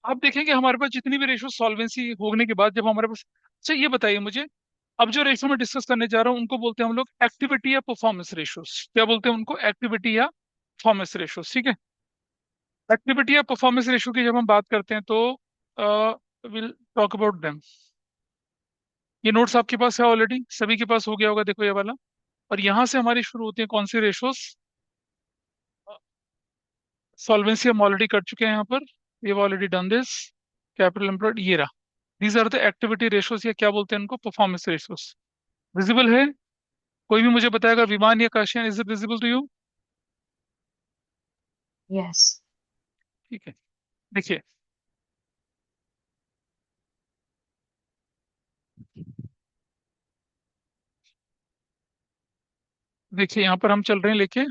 आप देखेंगे हमारे पास जितनी भी रेशो सॉल्वेंसी होने के बाद जब हमारे पास, अच्छा ये बताइए मुझे, अब जो रेशो मैं डिस्कस करने जा रहा हूँ उनको बोलते हैं हम लोग एक्टिविटी या परफॉर्मेंस रेशोस। क्या बोलते हैं उनको? एक्टिविटी या परफॉर्मेंस रेशोस, ठीक है। एक्टिविटी या परफॉर्मेंस रेशो की जब हम बात करते हैं तो विल टॉक अबाउट देम। ये नोट्स आपके पास है ऑलरेडी, सभी के पास हो गया होगा, देखो ये वाला। और यहाँ से हमारी शुरू होती है कौन सी रेशोस? सॉल्वेंसी हम ऑलरेडी कर चुके हैं यहाँ पर, we have already done this. Capital employed ये रहा। These are the activity ratios, या क्या बोलते हैं उनको? Performance ratios. विजिबल है? कोई भी मुझे बताएगा, विमान या Kashiyan, is it visible to you? Yes. ठीक है। देखिए, देखिए यहाँ पर हम चल रहे हैं लेके।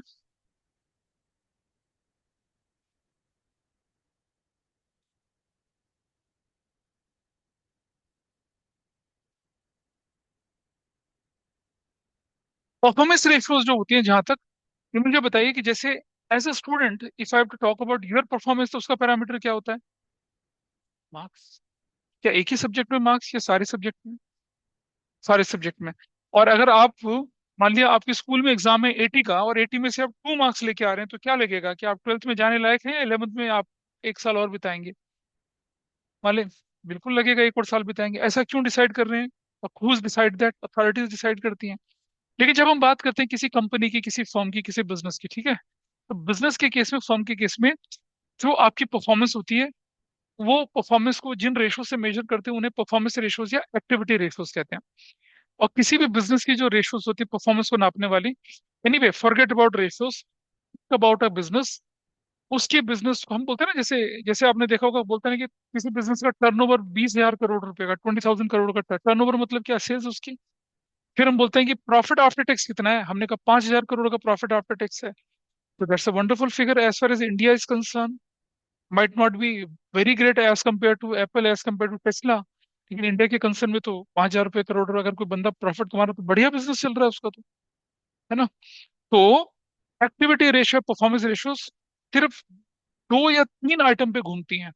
परफॉर्मेंस रेशोज जो होती हैं जहां तक, ये मुझे बताइए कि जैसे as a student if I have to talk about your performance, तो उसका पैरामीटर क्या होता है? मार्क्स। क्या एक ही सब्जेक्ट में मार्क्स, या सारे सब्जेक्ट में? सारे सब्जेक्ट में। और अगर आप, मान लिया आपके स्कूल में एग्जाम है 80 का, और 80 में से आप 2 मार्क्स लेके आ रहे हैं, तो क्या लगेगा कि आप 12th में जाने लायक हैं, या 11th में आप 1 साल और बिताएंगे? मान लें, बिल्कुल लगेगा 1 और साल बिताएंगे। ऐसा क्यों डिसाइड कर रहे हैं? और who's decide that? Authorities decide करती हैं। लेकिन जब हम बात करते हैं किसी कंपनी की, किसी फर्म की, किसी बिजनेस की, ठीक है, तो बिजनेस के केस में, फर्म के केस में, जो आपकी परफॉर्मेंस होती है, वो परफॉर्मेंस को जिन रेशो से मेजर करते हैं उन्हें परफॉर्मेंस रेशोज या एक्टिविटी रेशोज कहते हैं। और किसी भी बिजनेस की जो रेशोज होती है परफॉर्मेंस को नापने वाली, anyway forget about ratios, about a business, उसके बिजनेस को हम बोलते हैं ना, जैसे जैसे आपने देखा होगा, बोलते हैं ना कि किसी बिजनेस का टर्नओवर 20,000 करोड़ रुपए का, 20,000 करोड़ का टर्नओवर, मतलब क्या? सेल्स उसकी। फिर हम बोलते हैं कि प्रॉफिट आफ्टर टैक्स कितना है, हमने कहा 5,000 करोड़ का प्रॉफिट आफ्टर टैक्स है। तो that's a wonderful figure as far as India is concern. Might not be very great as compare to Apple, as compare to Tesla, लेकिन इंडिया के कंसर्न में तो 5,000 रुपये करोड़ अगर कोई बंदा प्रॉफिट कमा रहा है तो बढ़िया बिजनेस चल रहा है उसका तो, है ना? तो एक्टिविटी रेशियो, परफॉर्मेंस रेशियो सिर्फ 2 या 3 आइटम पे घूमती हैं।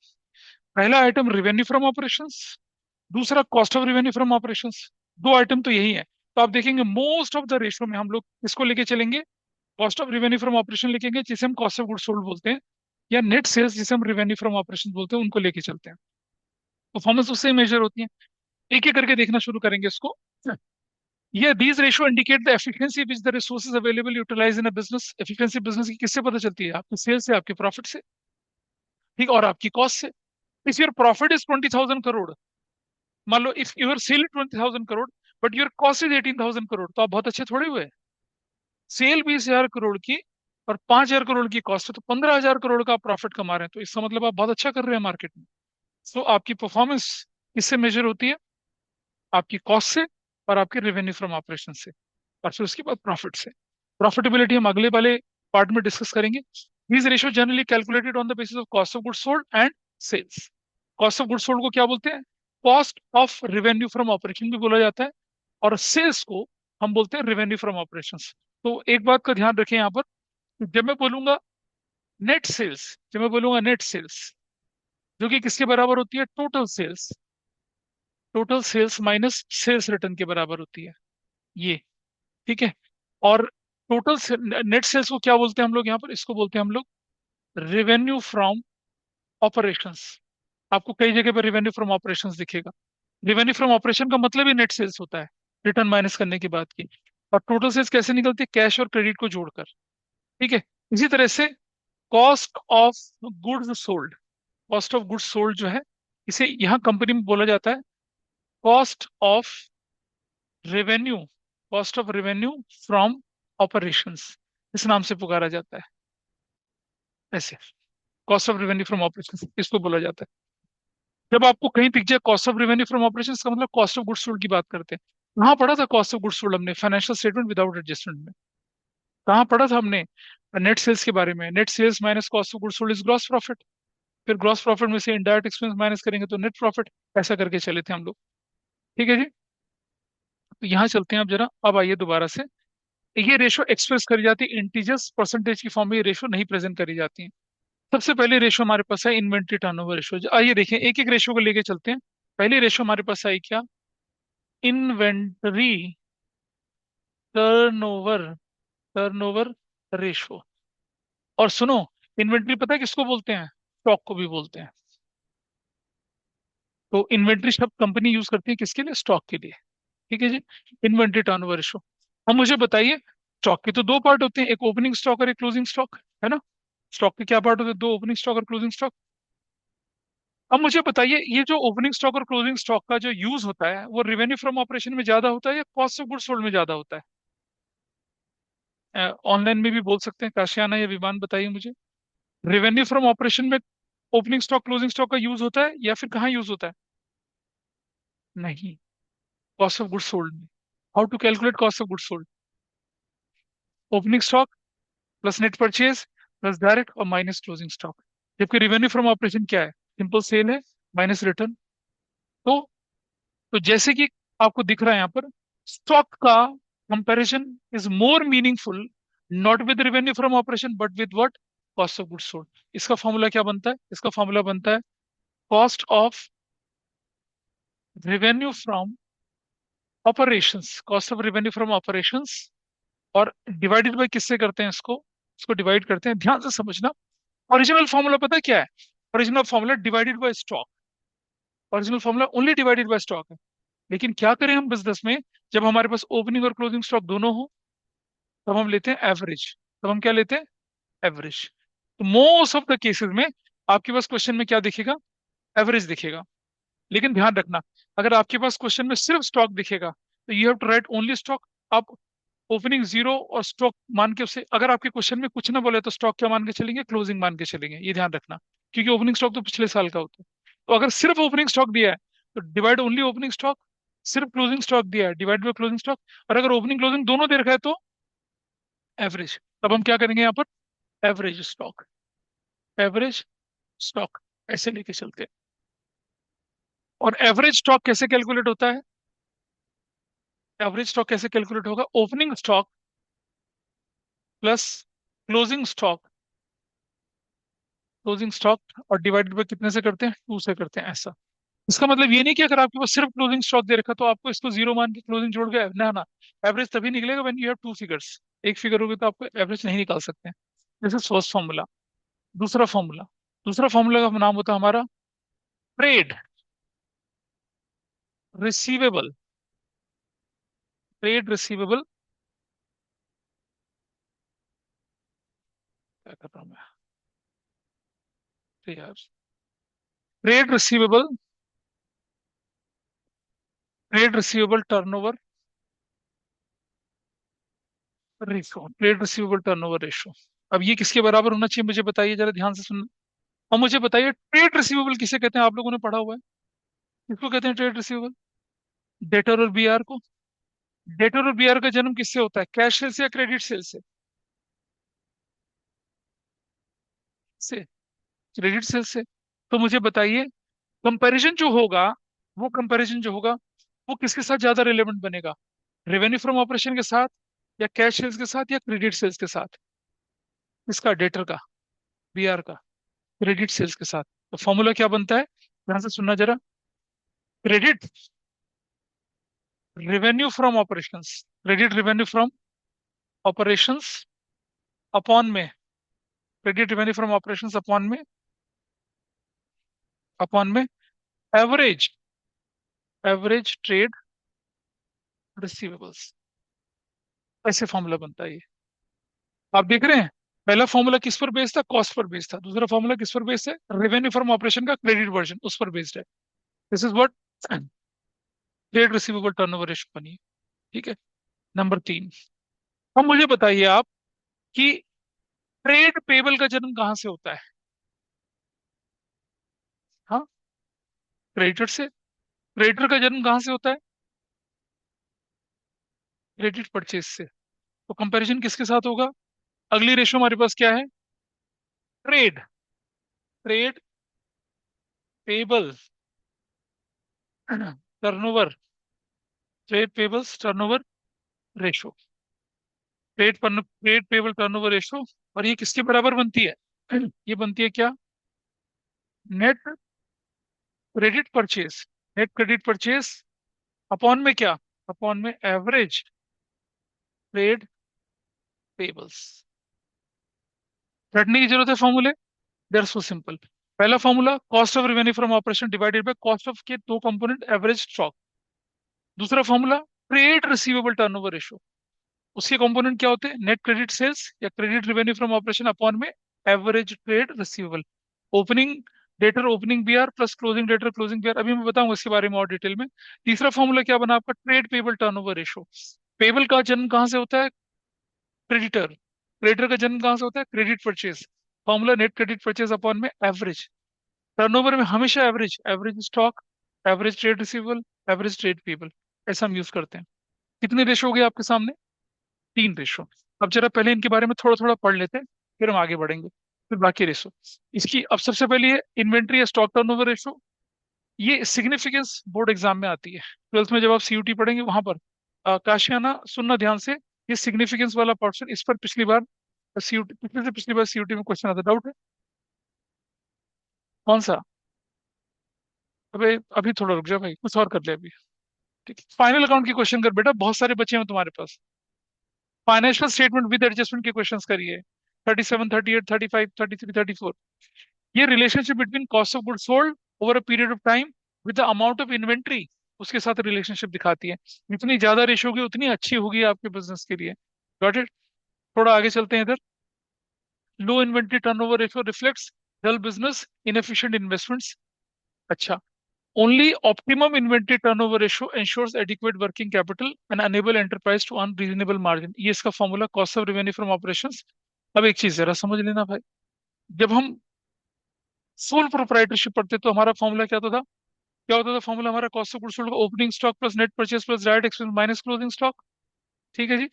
पहला आइटम रिवेन्यू फ्रॉम ऑपरेशंस, दूसरा cost of revenue from operations. 2 item तो यही है। तो आप देखेंगे मोस्ट ऑफ द रेशियो में हम लोग इसको लेके चलेंगे, cost of revenue from operation लिखेंगे, जिसे हम कॉस्ट ऑफ गुड सोल्ड बोलते हैं, या नेट सेल्स जिसे हम रिवेन्यू फ्रॉम ऑपरेशन बोलते हैं, उनको लेके चलते हैं। परफॉर्मेंस उससे मेजर होती है। एक एक करके देखना शुरू करेंगे इसको। ये these ratio indicate the efficiency which the resources available utilise in a business. Efficiency business की किससे पता चलती है? आपकी सेल्स से, आपके प्रॉफिट से, ठीक, और आपकी कॉस्ट से। If your profit is 20,000 crore, मान लो if your sale 20,000 crore, but your cost is 18,000 crore, तो आप बहुत अच्छे थोड़े हुए। सेल 20,000 करोड़ की और 5,000 करोड़ की कॉस्ट है, तो 15,000 करोड़ का आप प्रॉफिट कमा रहे हैं, तो इसका मतलब आप बहुत अच्छा कर रहे हैं मार्केट में। सो आपकी परफॉर्मेंस किससे मेजर होती है? आपकी कॉस्ट से, और आपके रेवेन्यू फ्रॉम ऑपरेशन से, और फिर उसके बाद प्रॉफिट से। प्रॉफिटेबिलिटी हम अगले वाले पार्ट में डिस्कस करेंगे। These ratio generally calculated on the basis of cost of goods sold and sales. Cost of goods sold को क्या बोलते हैं? Cost of revenue from operation भी बोला जाता है, और सेल्स को हम बोलते हैं रेवेन्यू फ्रॉम ऑपरेशन। तो एक बात का ध्यान रखें यहाँ पर, जब मैं बोलूंगा नेट सेल्स, जब मैं बोलूंगा नेट सेल्स, जो कि किसके बराबर होती है? Total sales. Total sales minus sales return के बराबर होती है ये, ठीक है। और टोटल नेट सेल्स को क्या बोलते हैं हम लोग यहाँ पर? इसको बोलते हैं हम लोग रेवेन्यू फ्रॉम ऑपरेशंस। आपको कई जगह पर रेवेन्यू फ्रॉम ऑपरेशंस दिखेगा। रेवेन्यू फ्रॉम ऑपरेशन का मतलब ही नेट सेल्स होता है, रिटर्न माइनस करने के बाद की। और टोटल सेल्स कैसे निकलती है? कैश और क्रेडिट को जोड़कर, ठीक है। इसी तरह से cost of goods sold, cost of goods sold जो है, इसे यहाँ कंपनी में बोला जाता है cost of revenue, cost of revenue from operations, इस नाम से पुकारा जाता है। ऐसे cost of revenue from operations इसको बोला जाता है। जब आपको कहीं दिख जाए cost of revenue from operations का मतलब कॉस्ट ऑफ गुड्स सोल्ड की बात करते हैं। कहाँ पढ़ा था कॉस्ट ऑफ गुड्स सोल्ड हमने? फाइनेंशियल स्टेटमेंट विदाउट एडजस्टमेंट में। कहाँ पढ़ा था हमने? नेट सेल्स के बारे में। Net sales minus cost of goods sold is gross profit. फिर ग्रॉस प्रॉफिट में से इनडायरेक्ट एक्सपेंस माइनस करेंगे तो नेट प्रॉफिट। ऐसा करके चले थे हम लोग, ठीक है जी। तो यहाँ चलते हैं अब जरा, अब आइए दोबारा से। ये रेशो एक्सप्रेस करी जाती है इंटीजर्स परसेंटेज की फॉर्म में, ये रेशो नहीं प्रेजेंट करी जाती है। सबसे पहले रेशो हमारे पास है इन्वेंट्री टर्नओवर रेशो। आइए देखें, एक एक रेशो को लेके चलते हैं। पहली रेशो हमारे पास आई क्या? Inventory turnover turnover ratio. और सुनो, इन्वेंट्री पता है किसको बोलते हैं? स्टॉक को भी बोलते हैं। तो इन्वेंट्री शब्द कंपनी यूज करती है किसके लिए? स्टॉक के लिए। ठीक है जी। Inventory turnover ratio. अब मुझे बताइए, स्टॉक के तो दो पार्ट होते हैं, एक ओपनिंग स्टॉक और एक क्लोजिंग स्टॉक, है ना? स्टॉक के क्या पार्ट होते हैं? दो, ओपनिंग स्टॉक और क्लोजिंग स्टॉक। अब मुझे बताइए, ये जो ओपनिंग स्टॉक और क्लोजिंग स्टॉक का जो यूज होता है वो रेवेन्यू फ्रॉम ऑपरेशन में ज्यादा होता है या कॉस्ट ऑफ गुड्स सोल्ड में ज्यादा होता है? ऑनलाइन में भी बोल सकते हैं, काशियाना या विमान, बताइए मुझे। रेवेन्यू फ्रॉम ऑपरेशन में ओपनिंग स्टॉक क्लोजिंग स्टॉक का यूज होता है या फिर कहाँ यूज होता है? नहीं, कॉस्ट ऑफ गुड्स सोल्ड में। How to calculate cost of goods sold? Opening stock plus net purchase plus direct और माइनस क्लोजिंग स्टॉक। जबकि रेवेन्यू फ्रॉम ऑपरेशन क्या है? सिंपल सेल है माइनस रिटर्न। तो तो जैसे कि आपको दिख रहा है यहाँ पर, स्टॉक का comparison is more meaningful not with revenue from operation but with what? Cost of goods sold. इसका फॉर्मूला क्या बनता है? इसका फॉर्मूला बनता है cost of revenue from operations, cost of revenue from operations, और डिवाइडेड बाय किससे करते हैं इसको? इसको डिवाइड करते हैं, ध्यान से समझना। ओरिजिनल फॉर्मूला पता है क्या है? Original formula divided by stock. Original formula only divided by stock है। लेकिन क्या करें हम बिजनेस में, जब हमारे पास ओपनिंग और क्लोजिंग स्टॉक दोनों हो, तब हम लेते हैं एवरेज। तब हम क्या लेते हैं? एवरेज। तो मोस्ट ऑफ द केसेस में आपके पास क्वेश्चन में क्या दिखेगा? एवरेज दिखेगा। लेकिन ध्यान रखना, अगर आपके पास क्वेश्चन में सिर्फ स्टॉक दिखेगा तो you have to write only stock. आप ओपनिंग जीरो और स्टॉक मान के उसे, अगर आपके क्वेश्चन में कुछ ना बोले तो स्टॉक क्या मान के चलेंगे? क्लोजिंग मान के चलेंगे, ये ध्यान रखना। क्योंकि ओपनिंग स्टॉक तो पिछले साल का होता है। तो अगर सिर्फ ओपनिंग स्टॉक दिया है तो डिवाइड ओनली ओपनिंग स्टॉक। सिर्फ क्लोजिंग स्टॉक दिया है, डिवाइड बाय क्लोजिंग स्टॉक। और अगर ओपनिंग क्लोजिंग दोनों दे रखा है तो एवरेज। तब हम क्या करेंगे यहाँ पर? एवरेज स्टॉक, एवरेज स्टॉक, ऐसे लेके चलते हैं। और एवरेज स्टॉक कैसे कैलकुलेट होता है? एवरेज स्टॉक कैसे कैलकुलेट होगा? Opening stock plus closing stock, closing stock और डिवाइडेड बाय कितने से करते हैं? टू से करते हैं, ऐसा। इसका मतलब ये नहीं कि अगर आपके पास सिर्फ क्लोजिंग स्टॉक दे रखा तो आपको इसको जीरो मान के क्लोजिंग जोड़ के, ना ना। एवरेज तभी निकलेगा when you have two figures. एक फिगर होगी तो आपको एवरेज नहीं निकाल सकते हैं। This is first formula. दूसरा फॉर्मूला, दूसरा फॉर्मूला का नाम होता है हमारा ट्रेड रिसीवेबल। ट्रेड रिसीवेबल, क्या कर रहा हूँ मैं? यार, trade receivable, trade receivable turnover ratio, trade receivable turnover ratio. अब ये किसके बराबर होना चाहिए मुझे बताइए, जरा ध्यान से सुनना। और मुझे बताइए, ट्रेड रिसीवेबल किसे कहते हैं? आप लोगों ने पढ़ा हुआ है। किसको कहते हैं ट्रेड रिसीवेबल? डेटर और बीआर को। डेटर और बीआर का जन्म किससे होता है? कैश सेल से या क्रेडिट सेल से? से क्रेडिट सेल से। तो मुझे बताइए, कंपैरिजन जो होगा, वो कंपैरिजन जो होगा वो किसके साथ ज्यादा रिलेवेंट बनेगा? रेवेन्यू फ्रॉम ऑपरेशन के साथ, या कैश सेल्स के साथ, या क्रेडिट सेल्स के साथ? इसका, डेटर का, बीआर का, क्रेडिट सेल्स के साथ। तो फॉर्मूला क्या बनता है, ध्यान से सुनना जरा। Credit revenue from operations, credit revenue from operations upon में, credit revenue from operations upon में, अपॉन में एवरेज, एवरेज ट्रेड रिसीवेबल्स। ऐसे फॉर्मूला बनता है ये। आप देख रहे हैं, पहला फॉर्मूला किस पर बेस्ड था? कॉस्ट पर बेस्ड था। दूसरा फॉर्मूला किस पर बेस्ड है? रेवेन्यू फ्रॉम ऑपरेशन का क्रेडिट वर्जन, उस पर बेस्ड है। This is what trade receivable turnover ratio बनी है। ठीक है। नंबर तीन, अब मुझे बताइए आप कि ट्रेड पेबल का जन्म कहाँ से होता है? हाँ, क्रेडिटर से। क्रेडिटर का जन्म कहाँ से होता है? क्रेडिट परचेज से। तो कंपैरिजन किसके साथ होगा? अगली रेशो हमारे पास क्या है? Trade, trade payable turnover, trade payables turnover ratio, trade payable turnover ratio. और ये किसके बराबर बनती है? ये बनती है क्या? Net credit purchase. Net credit purchase upon में क्या? अपॉन में एवरेज ट्रेड पेबल्स। रटने की जरूरत है फॉर्मूले, दे आर सो सिंपल। पहला formula cost of revenue from operation divided by cost of के दो कंपोनेंट एवरेज स्टॉक। दूसरा formula trade receivable turnover ratio. उसके कंपोनेंट क्या होते हैं? नेट क्रेडिट सेल्स या credit revenue from operation upon में average trade receivable. Opening debtor opening BR plus closing debtor closing BR, अभी मैं बताऊंगा इसके बारे में और डिटेल में। तीसरा फॉर्मूला क्या बना आपका? Trade payable turnover ratio. Payable का जन्म कहाँ से होता है? क्रेडिटर। क्रेडिटर का जन्म कहाँ से होता है? Credit purchase. Formula net credit purchase upon में एवरेज। टर्नओवर में हमेशा average, average stock, average trade receivable, average trade payable, ऐसा हम यूज करते हैं। कितने रेशो हो गए आपके सामने? 3 रेशो। अब जरा पहले इनके बारे में थोड़ा थोड़ा पढ़ लेते हैं, फिर हम आगे बढ़ेंगे, फिर बाकी रेशो। इसकी अब सबसे पहले ये इन्वेंट्री या स्टॉक टर्नओवर रेशो। ये सिग्निफिकेंस बोर्ड एग्जाम में आती है, ट्वेल्थ में जब आप सीयूटी पढ़ेंगे वहां पर। काशियाना सुनना ध्यान से, ये सिग्निफिकेंस वाला पोर्शन, इस पर पिछली बार सीयूटी, पिछले से पिछली बार सीयूटी में क्वेश्चन आता, डाउट है? कौन सा? अबे अभी थोड़ा रुक जा भाई, कुछ और कर ले अभी। ठीक है, फाइनल अकाउंट की क्वेश्चन कर बेटा, बहुत सारे बचे हैं तुम्हारे पास। फाइनेंशियल स्टेटमेंट विद एडजस्टमेंट के क्वेश्चंस करिए। 37, 38, 35, 33, 34। ये relationship between cost of good sold over a period of time with the amount of inventory, उसके साथ रिलेशनशिप दिखाती है। जितनी ज्यादा रेशो होगी उतनी अच्छी होगी आपके बिजनेस के लिए। Got it? थोड़ा आगे चलते हैं इधर। लो इन्वेंट्री टर्नओवर रेशियो रिफ्लेक्ट्स डल बिजनेस, इनएफिशिएंट इन्वेस्टमेंट्स। अच्छा। Only optimum inventory turnover ratio ensures adequate working capital and enable enterprise to earn reasonable margin। ये इसका formula cost of revenue from operations. अब एक चीज जरा समझ लेना भाई, जब हम सोल प्रोप्राइटरशिप पढ़ते तो हमारा फॉर्मूला क्या होता था? क्या होता था फॉर्मूला हमारा? Cost of goods sold opening stock plus net purchase plus direct expense minus closing stock. ठीक है जी।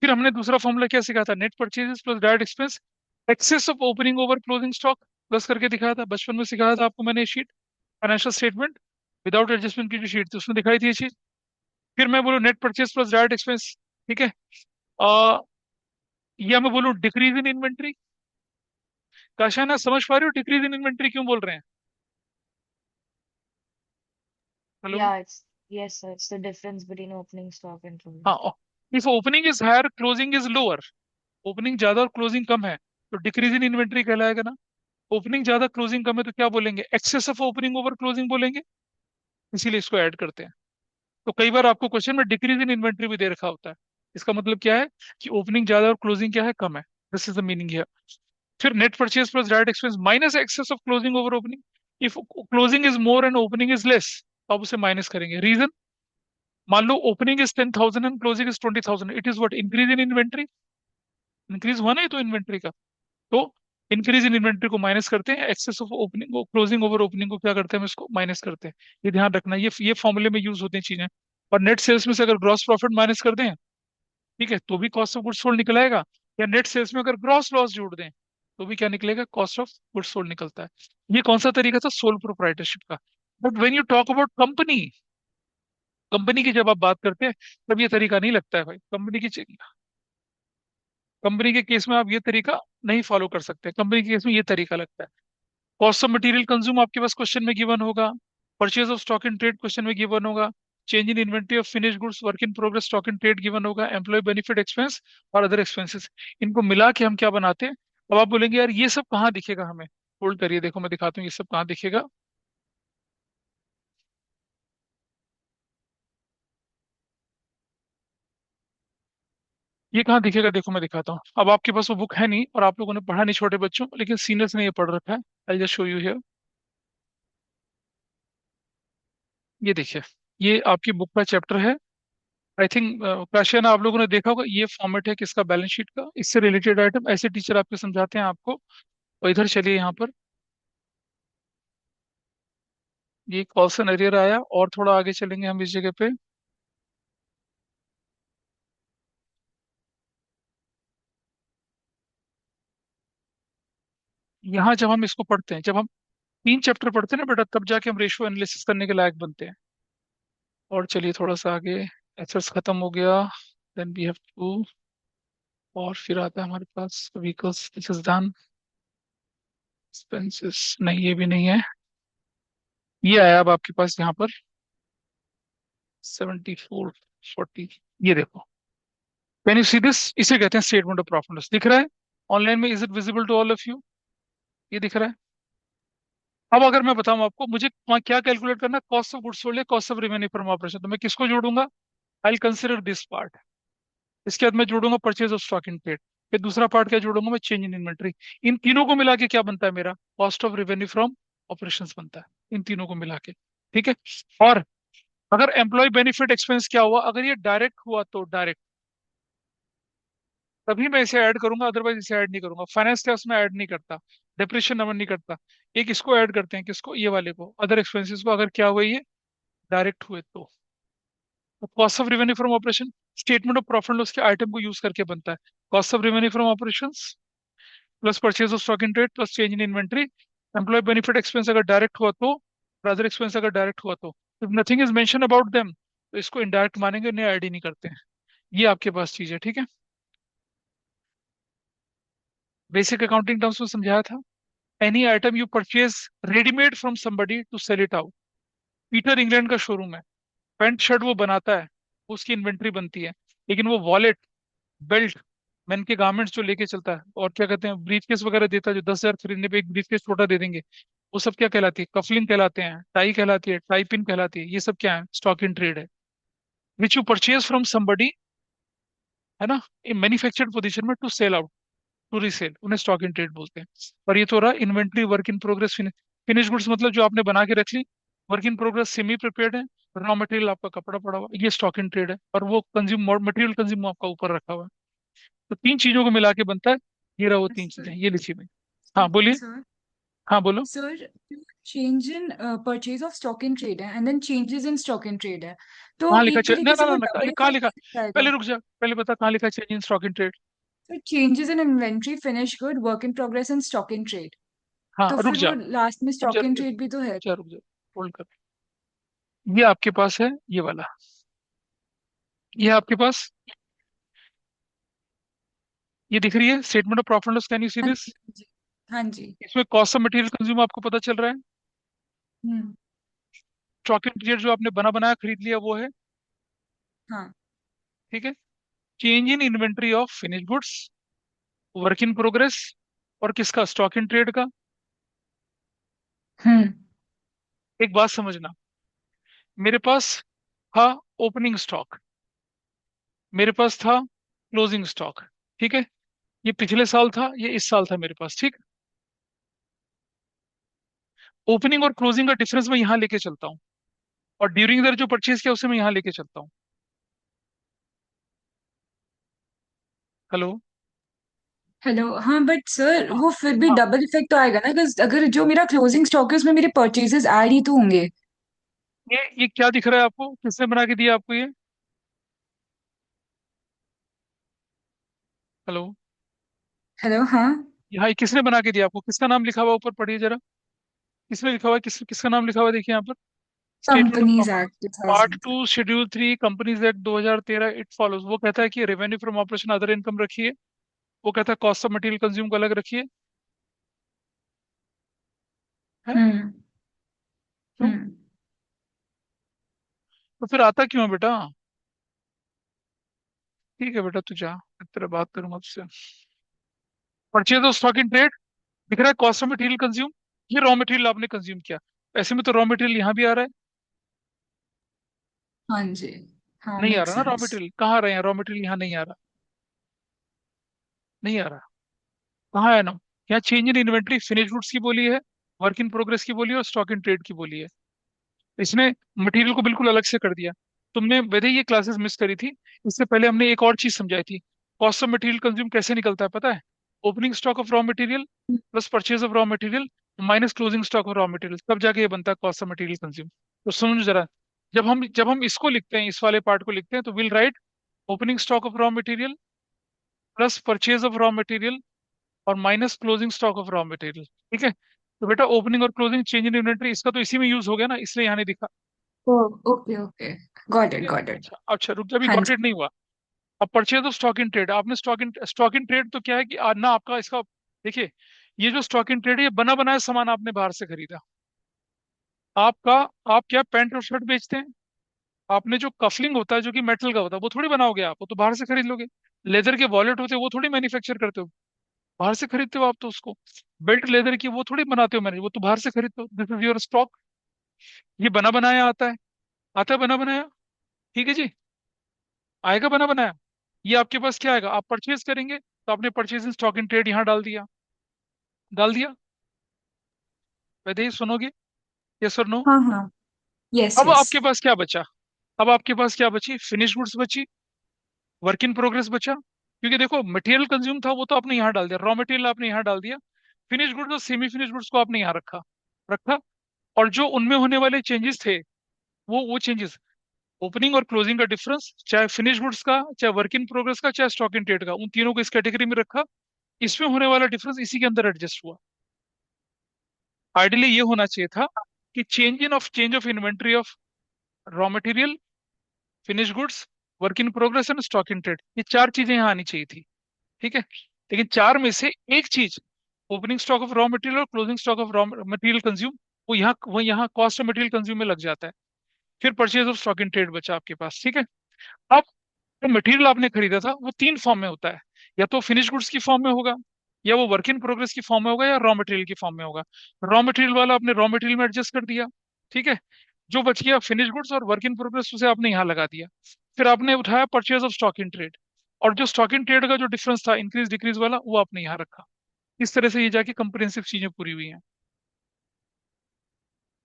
फिर हमने दूसरा फॉर्मूला क्या सीखा था? Net purchase plus direct expense excess of opening over closing stock, plus करके दिखाया था, बचपन में सिखाया था आपको मैंने sheet, financial statement without adjustment की जो शीट थी उसमें दिखाई थी ये चीज। फिर मैं बोलूँ net purchase plus direct expense. ठीक है। आ, या मैं बोलूँ डिक्रीज इन इन्वेंट्री। काशाना समझ पा रहे हो डिक्रीज इन इन्वेंट्री क्यों बोल रहे हैं? Hello. Yeah, it's yes, sir. It's the difference between opening stock and closing stock. हाँ, if opening is higher closing is lower, opening ज्यादा और क्लोजिंग कम है तो डिक्रीज इन इन्वेंट्री कहलाएगा ना। ओपनिंग ज्यादा क्लोजिंग कम है तो क्या बोलेंगे? Excess of opening over closing बोलेंगे। इसीलिए इसको ऐड करते हैं। तो कई बार आपको क्वेश्चन में डिक्रीज इन इन्वेंट्री भी दे रखा होता है। इसका मतलब क्या है? कि ओपनिंग ज्यादा और क्लोजिंग क्या है? कम है। This is the meaning here. फिर net purchase plus direct expense minus excess of closing over opening. If closing is more and opening is less तो आप उसे माइनस करेंगे। रीजन? मान लो opening is 10,000 and closing is 20,000, it is what? Increase in inventory. Increase हुआ ना ये तो इन्वेंट्री का। तो इंक्रीज इन इन्वेंट्री को माइनस करते हैं, एक्सेस ऑफ ओपनिंग को, क्लोजिंग ओवर ओपनिंग को क्या करते हैं? हम इसको माइनस करते हैं। ये ध्यान रखना, ये फॉर्मूले में यूज होती हैं चीजें। और नेट सेल्स में से अगर ग्रॉस प्रॉफिट माइनस कर दें, ठीक है, तो भी कॉस्ट ऑफ गुड्स सोल्ड निकल आएगा। या नेट सेल्स में अगर ग्रॉस लॉस जोड़ दें तो भी क्या निकलेगा? कॉस्ट ऑफ गुड्स सोल्ड निकलता है। ये कौन सा तरीका था? सोल प्रोप्राइटरशिप का। But when you talk about company, company की जब आप बात करते हैं तब ये तरीका नहीं लगता है भाई। कंपनी के केस में आप ये तरीका नहीं फॉलो कर सकते। कंपनी के केस में ये तरीका लगता है। कॉस्ट ऑफ मटेरियल कंज्यूम आपके पास क्वेश्चन में गिवन होगा। Purchase of stock in trade question में गिवन होगा। Change in inventory of finish goods work in progress stock in trade given होगा। एम्प्लॉय बेनिफिट एक्सपेंस और अदर एक्सपेंसेस। इनको मिला के हम क्या बनाते हैं? अब आप बोलेंगे यार ये सब कहाँ दिखेगा हमें? होल्ड करिए, देखो मैं दिखाता हूँ ये सब कहाँ दिखेगा। ये कहाँ दिखेगा देखो मैं दिखाता हूँ। अब आपके पास वो बुक है नहीं और आप लोगों ने पढ़ा नहीं छोटे बच्चों, लेकिन सीनियर्स ने ये पढ़ रखा है। I just show you here. ये देखिए, ये आपकी बुक का चैप्टर है। आई थिंक क्वेश्चन आप लोगों ने देखा होगा, ये फॉर्मेट है किसका? बैलेंस शीट का। इससे रिलेटेड आइटम ऐसे टीचर आपके समझाते हैं आपको। और इधर चलिए यहाँ पर, ये कॉल एरियर आया और थोड़ा आगे चलेंगे हम इस जगह पे। यहाँ जब हम इसको पढ़ते हैं, जब हम 3 चैप्टर पढ़ते हैं ना बेटा, तब जाके हम रेशियो एनालिसिस करने के लायक बनते हैं। और चलिए थोड़ा सा आगे। एसेट्स खत्म हो गया। देन वी हैव टू, और फिर आता है हमारे पास vehicles, this is done. Expenses नहीं, ये भी नहीं है। ये आया अब आपके पास यहाँ पर 7440। ये देखो, कैन यू सी दिस? इसे कहते हैं स्टेटमेंट ऑफ प्रॉफिट लॉस। दिख रहा है ऑनलाइन में? Is it visible to all of you? ये दिख रहा है? अब अगर मैं बताऊं आपको, मुझे वहाँ क्या कैलकुलेट करना, कॉस्ट ऑफ गुड्स सोल्ड या cost of revenue from operation, तो मैं किसको जोड़ूंगा? I consider this part. इसके बाद मैं जोड़ूंगा purchase of stock in trade. फिर दूसरा पार्ट क्या जोड़ूंगा मैं? Change in inventory. इन तीनों को मिला के क्या बनता है मेरा? Cost of revenue from operations बनता है, इन तीनों को मिला के। ठीक है। और अगर एम्प्लॉय बेनिफिट एक्सपेंस क्या हुआ, अगर ये डायरेक्ट हुआ तो डायरेक्ट, तभी मैं इसे ऐड करूंगा, अदरवाइज इसे ऐड नहीं करूंगा। फाइनेंस टैक्स में ऐड नहीं करता, डेप्रिसिएशन नंबर नहीं करता। एक इसको ऐड करते हैं, किसको? ये वाले को, अदर एक्सपेंसेस को, अगर क्या हुए ये डायरेक्ट हुए तो। Cost of revenue from operation statement of profit loss के आइटम को यूज करके बनता है। Cost of revenue from operations plus purchase of stock in trade plus change in inventory. Employ benefit expense अगर डायरेक्ट हुआ तो, अदर एक्सपेंस अगर direct हुआ तो। If nothing is mention about them तो इसको इनडायरेक्ट मानेंगे, इन्हें ऐड ही नहीं करते हैं। ये आपके पास चीज है, ठीक है। बेसिक अकाउंटिंग टर्म्स में समझाया था। Any item you purchase readymade from somebody to sell it out. Peter England का शोरूम है, पैंट शर्ट वो बनाता है, उसकी इन्वेंट्री बनती है। लेकिन वो वॉलेट, बेल्ट, मैन के गारमेंट्स जो लेके चलता है, और क्या कहते हैं, ब्रीफ केस वगैरह देता है, जो 10,000 खरीदने पे एक ब्रीफ केस छोटा दे देंगे, वो सब क्या कहलाती है? कफलिंग कहलाते हैं, टाई कहलाती है, टाई पिन कहलाती है। ये सब क्या है? स्टॉक इन ट्रेड है। Which you purchase from somebody, है ना, इन मैन्युफैक्चर्ड पोजीशन में to sell out, to resell, उन्हें स्टॉक इन ट्रेड बोलते हैं। और ये तो रहा inventory, work in progress, finish goods मतलब जो आपने बना के रख ली। Work in progress semi prepared है। रॉ मटेरियल आपका कपड़ा पड़ा हुआ, ये स्टॉक इन ट्रेड है। और वो कंज्यूम मटेरियल कंज्यूम आपका ऊपर रखा हुआ है। तो तीन चीजों को मिला के बनता है। ये रहा वो तीन चीजें, सर ये लिखी हुई। हाँ बोलिए। सर हाँ बोलो। Sir change in purchase of stock in trade है and then changes in stock in trade है, तो कहाँ लिखा एक ना तरीके ना से ना वो ना, डबल कहाँ इफेक्ट लिखा? जाएगा। पहले रुक जा, पहले बता कहाँ लिखा change in stock in trade. Sir changes in inventory, finish good, work in progress and stock in trade, हाँ तो रुक फिर जा, वो लास्ट में रुक जा, स्टॉक रुक इन जा, ट्रेड भी तो है। रुक जा, होल्ड कर। ये आपके पास है, ये वाला, ये आपके पास, ये दिख रही है statement of profit loss, can you see हाँ दिस? जी, हाँ जी, हाँ जी। इसमें कॉस्ट ऑफ मटेरियल कंज्यूम आपको पता चल रहा है। हम्म। स्टॉक इन ट्रेड जो आपने बना बनाया खरीद लिया वो है। हाँ। ठीक है। Change in inventory of finish goods, work in progress, और किसका? स्टॉक इन ट्रेड का। हम्म। एक बात समझना, मेरे पास था ओपनिंग स्टॉक, मेरे पास था क्लोजिंग स्टॉक। ठीक है। ये पिछले साल था, ये इस साल था मेरे पास। ठीक। ओपनिंग और क्लोजिंग का डिफरेंस मैं यहाँ लेके चलता हूँ, और ड्यूरिंग द जो परचेज किया उसे मैं यहाँ लेके चलता हूँ। हेलो। हेलो, हाँ बट सर हाँ वो फिर भी हाँ। डबल इफेक्ट तो आएगा ना, अगर जो मेरा क्लोजिंग स्टॉक है उसमें मेरे परचेजेस ऐड ही तो होंगे। ये क्या दिख रहा है आपको? किसने बना के दिया आपको ये? हेलो। हेलो, हाँ। यहाँ ये किसने बना के दिया आपको? किसका नाम लिखा हुआ ऊपर? पढ़िए जरा, किसने लिखा हुआ है? किसका नाम लिखा हुआ है? देखिए यहाँ पर, statement of companies profit, act part 2000। 2 schedule 3 companies act 2013 it follows. वो कहता है कि revenue from operation other income रखिए। वो कहता है कॉस्ट ऑफ मटेरियल कंज्यूम को अलग रखिए। है। हम्म। क्यों? हम्म। तो फिर आता क्यों है बेटा? ठीक है बेटा, तू जा, मैं तेरा बात करूंगा तुझसे। Purchase of stock in trade दिख रहा है, कॉस्ट ऑफ मटेरियल कंज्यूम, ये रॉ मटेरियल आपने कंज्यूम किया। ऐसे में तो रॉ मटेरियल यहाँ भी आ रहा है। हाँ जी। हाँ, नहीं आ मेक रहा ना रॉ सेंस। मटेरियल, कहाँ आ रहे हैं? रॉ मटेरियल यहाँ नहीं आ रहा, नहीं आ रहा। कहाँ है ना? यहाँ change in inventory finish goods की बोली है, वर्क इन प्रोग्रेस की बोली है, और स्टॉक इन ट्रेड की बोली है। इसने मटेरियल को बिल्कुल अलग से कर दिया। तुमने वैसे ही ये क्लासेस मिस करी थी। इससे पहले हमने एक और चीज समझाई थी। कॉस्ट ऑफ मटेरियल कंज्यूम कैसे निकलता है पता है? Opening stock of raw material plus purchase of raw material minus closing stock of raw material, तब जाके ये बनता है कॉस्ट ऑफ मटेरियल कंज्यूम। तो समझो जरा, जब हम इसको लिखते हैं, इस वाले पार्ट को लिखते हैं, तो will write opening stock of raw material plus purchase of raw material और minus closing stock of raw material. ठीक है। तो बेटा ओपनिंग और क्लोजिंग चेंज इन इन्वेंटरी, इसका तो इसी में यूज हो गया ना, इसलिए यहाँ नहीं दिखा। ओ, ओके ओके, गॉट ठीक इट है। Got it. अच्छा अच्छा, रुक जा, अभी हाँ गॉट जी। इट नहीं हुआ। अब purchase of stock in trade, आपने स्टॉक इन ट्रेड तो क्या है कि ना आपका इसका, देखिए, ये जो स्टॉक इन ट्रेड है, ये बना बनाया सामान आपने बाहर से खरीदा। आपका आप क्या पैंट और शर्ट बेचते हैं? आपने जो कफलिंग होता है जो कि मेटल का होता है वो थोड़ी बनाओगे आप, वो तो बाहर से खरीद लोगे। लेदर के वॉलेट होते हैं वो थोड़ी मैन्युफैक्चर करते हो, बाहर से खरीदते हो आप तो उसको। बेल्ट लेदर की वो थोड़ी बनाते हो मैंने, वो तो बाहर से खरीदते हो। This is your stock. ये बना बनाया आता है, आता है बना बनाया। ठीक है जी, आएगा बना बनाया। ये आपके पास क्या आएगा, आप परचेज करेंगे तो आपने purchase in stock in trade यहाँ डाल दिया, डाल दिया। वैसे ही सुनोगे, यस और नो? हाँ हाँ, यस अब यस। आपके पास क्या बचा? अब आपके पास क्या बची? फिनिश गुड्स बची, वर्क इन प्रोग्रेस बचा। क्योंकि देखो मटेरियल कंज्यूम था वो तो आपने यहाँ डाल दिया, रॉ मटेरियल आपने यहाँ डाल दिया। फिनिश गुड्स और सेमी फिनिश गुड्स को आपने यहाँ रखा, रखा। और जो उनमें होने वाले चेंजेस थे, वो चेंजेस, ओपनिंग और क्लोजिंग का डिफरेंस, चाहे फिनिश गुड्स का, चाहे वर्क इन प्रोग्रेस का, चाहे स्टॉक इन ट्रेड का, उन तीनों को इस कैटेगरी में रखा। इसमें होने वाला डिफरेंस इसी के अंदर एडजस्ट हुआ। आइडियली ये होना चाहिए था कि change of inventory of raw material, finish goods, work in progress and stock in trade, ये चार चीजें यहाँ आनी चाहिए थी। ठीक है, लेकिन चार में से एक चीज, opening stock of raw material और closing stock of raw material consume, वो यहाँ कॉस्ट ऑफ मटेरियल कंज्यूम में लग जाता है। फिर purchase of stock in trade बचा आपके पास। ठीक है, अब जो मटेरियल आपने खरीदा था वो तीन फॉर्म में होता है, या तो फिनिश गुड्स की फॉर्म में होगा, या वो वर्क इन प्रोग्रेस की फॉर्म में होगा, या रॉ मटेरियल की फॉर्म में होगा। रॉ मटेरियल वाला आपने रॉ मटेरियल में एडजस्ट कर दिया। ठीक है, जो बच गया फिनिश गुड्स और वर्क इन प्रोग्रेस उसे आपने यहाँ लगा दिया। फिर आपने उठाया purchase of stock in trade, और जो स्टॉक इन ट्रेड का जो डिफरेंस था इंक्रीज डिक्रीज वाला, वो आपने यहाँ रखा। इस तरह से ये जाके कंप्रिहेंसिव चीजें पूरी हुई हैं।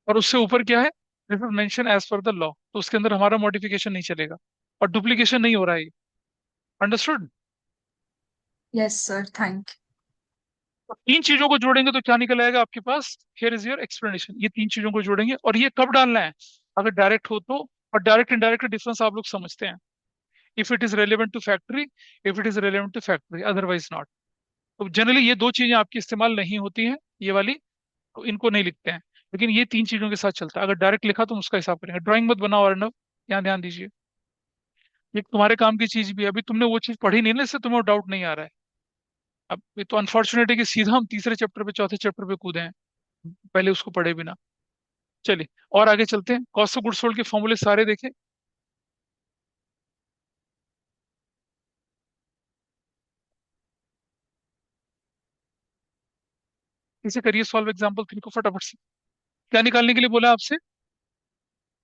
और उससे ऊपर क्या है, this is mention as per the law, तो उसके अंदर हमारा मॉडिफिकेशन नहीं चलेगा और डुप्लीकेशन नहीं हो रहा है। अंडरस्टूड? यस सर, थैंक तो तीन चीजों को जोड़ेंगे तो क्या निकल आएगा आपके पास? Here is your explanation. ये तीन चीजों को जोड़ेंगे, और ये कब डालना है? अगर डायरेक्ट हो तो। और डायरेक्ट इनडायरेक्ट डिफरेंस आप लोग समझते हैं। If it is relevant to factory, if it is relevant to factory, otherwise not. तो जनरली ये दो चीजें आपकी इस्तेमाल नहीं होती हैं, ये वाली, तो इनको नहीं लिखते हैं। लेकिन ये तीन चीजों के साथ चलता है। अगर डायरेक्ट लिखा तो हम उसका हिसाब करेंगे। ड्राइंग मत बनाओ अर्णव, यहाँ ध्यान दीजिए। ये तुम्हारे काम की चीज भी है, अभी तुमने वो चीज पढ़ी नहीं ना, इससे तुम्हें डाउट नहीं आ रहा है। अब ये तो अनफॉर्चुनेट है कि सीधा हम तीसरे चैप्टर पे चौथे चैप्टर पे कूदे हैं, पहले उसको पढ़े बिना। चलिए और आगे चलते हैं। कॉस्ट ऑफ गुड्स सोल्ड के फॉर्मूले सारे देखें। इसे करिए सॉल्व एग्जांपल 3 को फटाफट से। क्या निकालने के लिए बोला आपसे?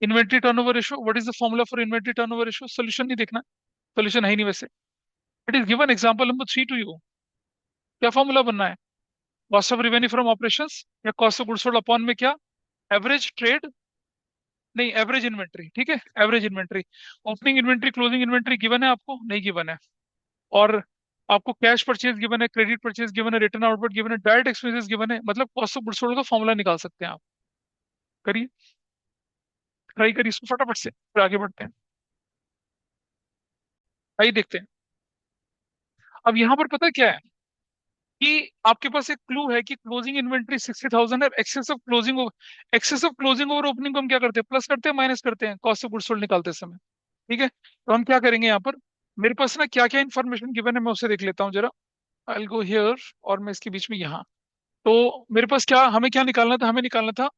Inventory turnover ratio. What is the formula for inventory turnover ratio? Solution नहीं देखना, सोल्यूशन है ही नहीं वैसे। It is given example number 3 to you. क्या फॉर्मूला बनना है? Cost of revenue from operations या cost of goods sold upon में क्या? एवरेज ट्रेड, नहीं एवरेज इन्वेंट्री। ठीक है, average inventory. Opening inventory closing inventory given है आपको? नहीं गिवन है। और आपको कैश परचेज गिवन है, क्रेडिट परचेज गिवन है, रिटर्न आउटवर्ड गिवन है, डायरेक्ट एक्सपेंसेस गिवन है। मतलब कॉस्ट ऑफ गुड्स सोल्ड का फॉर्मूला निकाल सकते हैं आप। करिए, ट्राई करिए इसको फटाफट से, फिर आगे बढ़ते हैं। आइए देखते हैं। अब यहाँ पर पता है क्या है, कि आपके पास एक क्लू है कि क्लोजिंग इन्वेंट्री 60,000 है। Excess of closing over opening को हम क्या करते हैं? प्लस करते हैं, माइनस करते हैं कॉस्ट ऑफ गुड्स सोल्ड निकालते समय। ठीक है, तो हम क्या करेंगे यहाँ पर? मेरे पास ना क्या क्या इन्फॉर्मेशन गिवन है मैं उसे देख लेता हूँ जरा। आई गो हियर, और मैं इसके बीच में यहाँ। तो मेरे पास क्या, हमें क्या निकालना था? हमें निकालना था